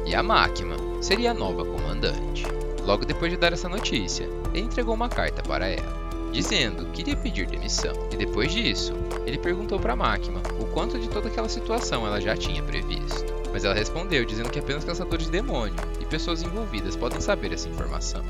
E a Makima seria a nova comandante. Logo depois de dar essa notícia, ele entregou uma carta para ela, dizendo que iria pedir demissão. E depois disso, ele perguntou para a Makima o quanto de toda aquela situação ela já tinha previsto. Mas ela respondeu dizendo que apenas caçadores de demônio e pessoas envolvidas podem saber essa informação.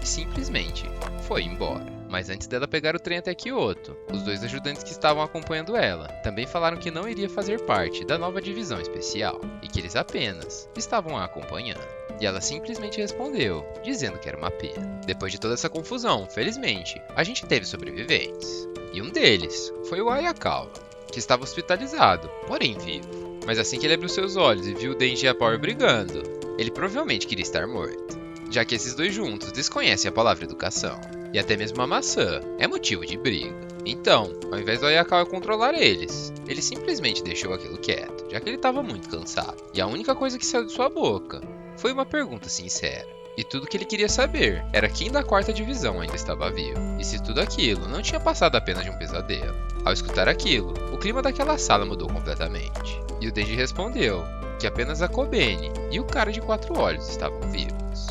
E simplesmente foi embora. Mas antes dela pegar o trem até Kyoto, os 2 ajudantes que estavam acompanhando ela também falaram que não iria fazer parte da nova divisão especial e que eles apenas estavam a acompanhando. E ela simplesmente respondeu, dizendo que era uma pena. Depois de toda essa confusão, felizmente, a gente teve sobreviventes. E um deles foi o Ayakawa, que estava hospitalizado, porém vivo. Mas assim que ele abriu seus olhos e viu o Denji e a Power brigando, ele provavelmente queria estar morto, já que esses dois juntos desconhecem a palavra educação. E até mesmo a maçã é motivo de briga. Então, ao invés do Ayakawa controlar eles, ele simplesmente deixou aquilo quieto, já que ele estava muito cansado. E a única coisa que saiu de sua boca foi uma pergunta sincera. E tudo que ele queria saber era quem da 4ª divisão ainda estava vivo, e se tudo aquilo não tinha passado apenas de um pesadelo. Ao escutar aquilo, o clima daquela sala mudou completamente. E o Denji respondeu que apenas a Kobeni e o cara de 4 olhos estavam vivos.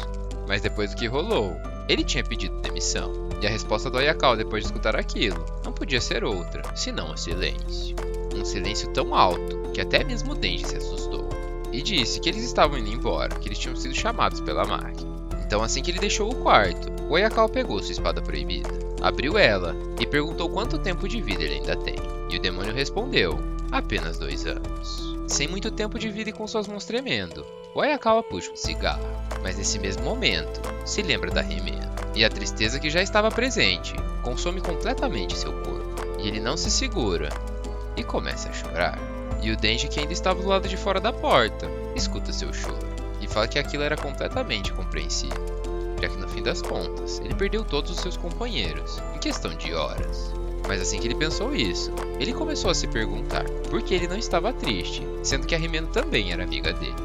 Mas depois do que rolou, ele tinha pedido demissão. E a resposta do Ayakawa depois de escutar aquilo não podia ser outra, senão o silêncio. Um silêncio tão alto que até mesmo o Denji se assustou. E disse que eles estavam indo embora, que eles tinham sido chamados pela máquina. Então assim que ele deixou o quarto, o Ayakawa pegou sua espada proibida, abriu ela e perguntou quanto tempo de vida ele ainda tem. E o demônio respondeu, apenas 2 anos. Sem muito tempo de vida e com suas mãos tremendo, o Ayakawa puxa um cigarro, mas nesse mesmo momento, se lembra da Himeno. E a tristeza que já estava presente consome completamente seu corpo. E ele não se segura e começa a chorar. E o Denji, que ainda estava do lado de fora da porta, escuta seu choro e fala que aquilo era completamente compreensível, já que no fim das contas, ele perdeu todos os seus companheiros em questão de horas. Mas assim que ele pensou isso, ele começou a se perguntar por que ele não estava triste, sendo que a Rimeno também era amiga dele.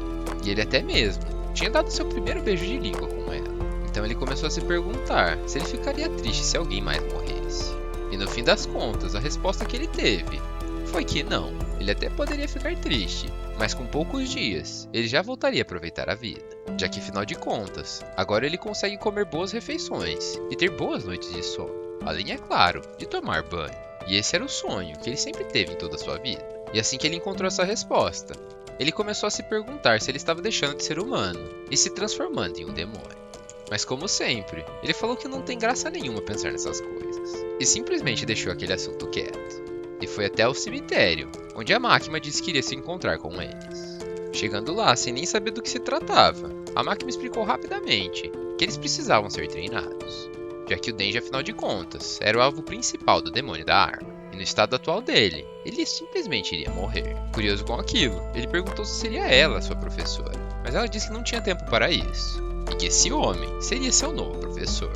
E ele até mesmo tinha dado seu primeiro beijo de língua com ela. Então ele começou a se perguntar se ele ficaria triste se alguém mais morresse. E no fim das contas, a resposta que ele teve foi que não. Ele até poderia ficar triste, mas com poucos dias, ele já voltaria a aproveitar a vida. Já que, afinal de contas, agora ele consegue comer boas refeições e ter boas noites de sono. Além, é claro, de tomar banho. E esse era o sonho que ele sempre teve em toda a sua vida. E assim que ele encontrou essa resposta, ele começou a se perguntar se ele estava deixando de ser humano e se transformando em um demônio. Mas como sempre, ele falou que não tem graça nenhuma pensar nessas coisas. E simplesmente deixou aquele assunto quieto. E foi até o cemitério, onde a máquina disse que iria se encontrar com eles. Chegando lá, sem nem saber do que se tratava, a máquina explicou rapidamente que eles precisavam ser treinados, já que o Denji, afinal de contas, era o alvo principal do demônio da arma. E no estado atual dele, ele simplesmente iria morrer. Curioso com aquilo, ele perguntou se seria ela sua professora, mas ela disse que não tinha tempo para isso, e que esse homem seria seu novo professor.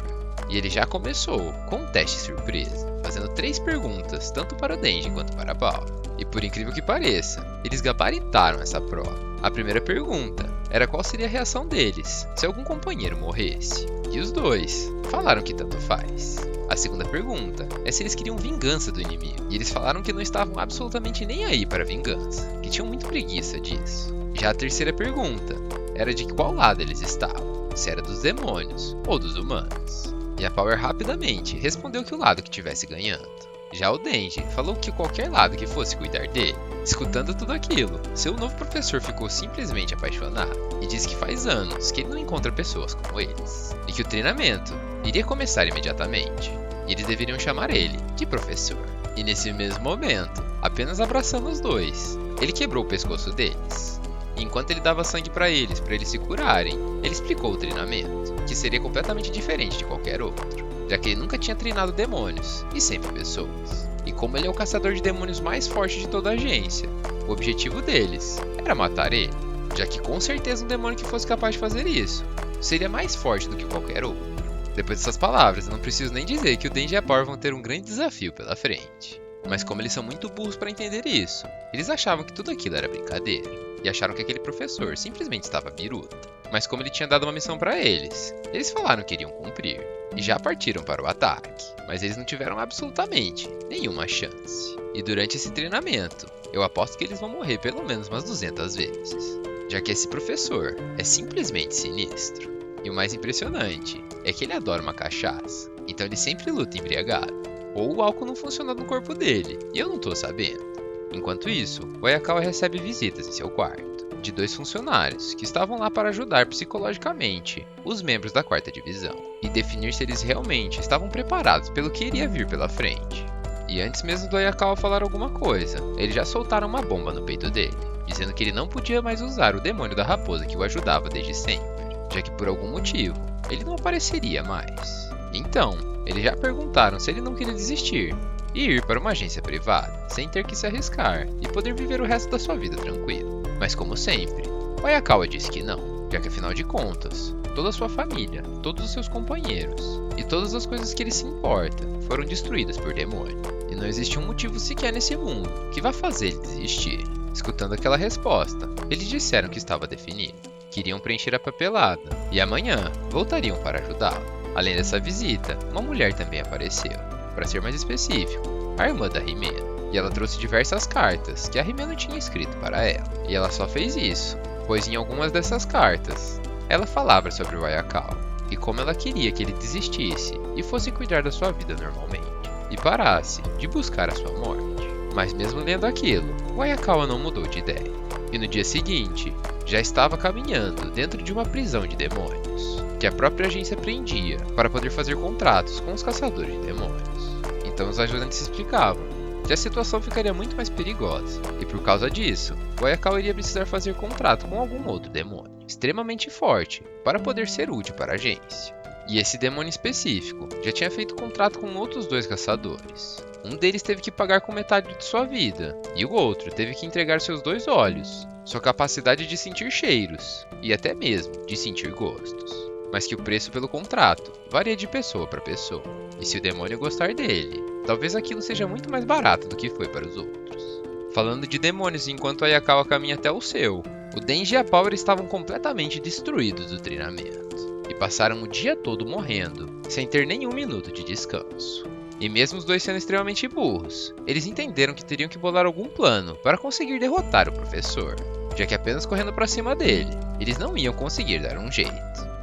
E ele já começou com um teste surpresa, fazendo 3 perguntas, tanto para o Denji quanto para a Bao. E por incrível que pareça, eles gabaritaram essa prova. A primeira pergunta era qual seria a reação deles se algum companheiro morresse. E os dois falaram que tanto faz. A segunda pergunta é se eles queriam vingança do inimigo. E eles falaram que não estavam absolutamente nem aí para vingança, que tinham muito preguiça disso. Já a terceira pergunta era de qual lado eles estavam, se era dos demônios ou dos humanos. E a Power rapidamente respondeu que o lado que estivesse ganhando. Já o Denji falou que qualquer lado que fosse cuidar dele. Escutando tudo aquilo, seu novo professor ficou simplesmente apaixonado e disse que faz anos que ele não encontra pessoas como eles, e que o treinamento iria começar imediatamente, e eles deveriam chamar ele de professor. E nesse mesmo momento, apenas abraçando os dois, ele quebrou o pescoço deles. E enquanto ele dava sangue para eles se curarem, ele explicou o treinamento, que seria completamente diferente de qualquer outro, já que ele nunca tinha treinado demônios, e sempre pessoas. E como ele é o caçador de demônios mais forte de toda a agência, o objetivo deles era matar ele, já que com certeza um demônio que fosse capaz de fazer isso seria mais forte do que qualquer outro. Depois dessas palavras, eu não preciso nem dizer que o Denji e a Power vão ter um grande desafio pela frente. Mas como eles são muito burros para entender isso, eles achavam que tudo aquilo era brincadeira, e acharam que aquele professor simplesmente estava biruta. Mas como ele tinha dado uma missão para eles falaram que iriam cumprir, e já partiram para o ataque. Mas eles não tiveram absolutamente nenhuma chance. E durante esse treinamento, eu aposto que eles vão morrer pelo menos umas 200 vezes, já que esse professor é simplesmente sinistro. E o mais impressionante é que ele adora uma cachaça, então ele sempre luta embriagado. Ou o álcool não funciona no corpo dele, e eu não tô sabendo. Enquanto isso, o Ayakawa recebe visitas em seu quarto, de 2 funcionários que estavam lá para ajudar psicologicamente os membros da 4ª divisão, e definir se eles realmente estavam preparados pelo que iria vir pela frente. E antes mesmo do Ayakawa falar alguma coisa, eles já soltaram uma bomba no peito dele, dizendo que ele não podia mais usar o demônio da raposa que o ajudava desde sempre, já que por algum motivo, ele não apareceria mais. Então, eles já perguntaram se ele não queria desistir e ir para uma agência privada, sem ter que se arriscar e poder viver o resto da sua vida tranquilo. Mas como sempre, o Ayakawa disse que não, já que afinal de contas, toda a sua família, todos os seus companheiros e todas as coisas que ele se importa foram destruídas por demônio. E não existe um motivo sequer nesse mundo que vá fazer ele desistir. Escutando aquela resposta, eles disseram que estava definido, que iriam preencher a papelada e amanhã voltariam para ajudá-lo. Além dessa visita, uma mulher também apareceu. Para ser mais específico, a irmã da Rimeno. E ela trouxe diversas cartas que a Rimeno tinha escrito para ela. E ela só fez isso, pois em algumas dessas cartas, ela falava sobre o Ayakawa e como ela queria que ele desistisse e fosse cuidar da sua vida normalmente, e parasse de buscar a sua morte. Mas mesmo lendo aquilo, o Ayakawa não mudou de ideia. E no dia seguinte, já estava caminhando dentro de uma prisão de demônios, que a própria agência prendia para poder fazer contratos com os caçadores de demônios. Então os ajudantes explicavam que a situação ficaria muito mais perigosa, e por causa disso, o Ayakawa iria precisar fazer contrato com algum outro demônio, extremamente forte, para poder ser útil para a agência. E esse demônio específico já tinha feito contrato com outros 2 caçadores. Um deles teve que pagar com metade de sua vida, e o outro teve que entregar seus 2 olhos, sua capacidade de sentir cheiros, e até mesmo de sentir gostos. Mas que o preço pelo contrato varia de pessoa para pessoa, e se o demônio gostar dele, Talvez aquilo seja muito mais barato do que foi para os outros. Falando de demônios, enquanto a Ayakawa caminha até o seu, o Denji e a Power estavam completamente destruídos do treinamento e passaram o dia todo morrendo, sem ter nenhum minuto de descanso. E mesmo os dois sendo extremamente burros, eles entenderam que teriam que bolar algum plano para conseguir derrotar o professor, já que apenas correndo para cima dele, eles não iam conseguir dar um jeito.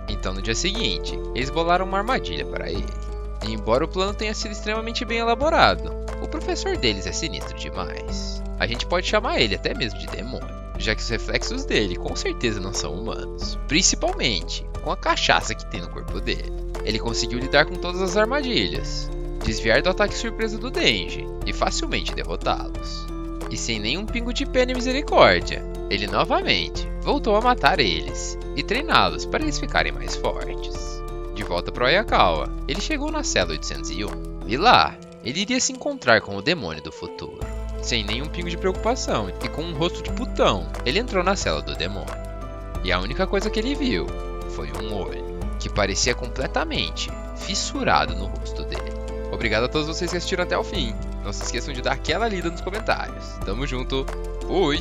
Então no dia seguinte, eles bolaram uma armadilha para ele. E embora o plano tenha sido extremamente bem elaborado, o professor deles é sinistro demais. A gente pode chamar ele até mesmo de demônio, já que os reflexos dele com certeza não são humanos, principalmente com a cachaça que tem no corpo dele. Ele conseguiu lidar com todas as armadilhas, desviar do ataque surpresa do Denji e facilmente derrotá-los. E sem nenhum pingo de pena e misericórdia, ele novamente voltou a matar eles e treiná-los para eles ficarem mais fortes. De volta para Ayakawa, ele chegou na cela 801 e lá ele iria se encontrar com o demônio do futuro. Sem nenhum pingo de preocupação e com um rosto de putão, ele entrou na cela do demônio. E a única coisa que ele viu foi um olho, que parecia completamente fissurado no rosto dele. Obrigado a todos vocês que assistiram até o fim. Não se esqueçam de dar aquela lida nos comentários. Tamo junto. Fui!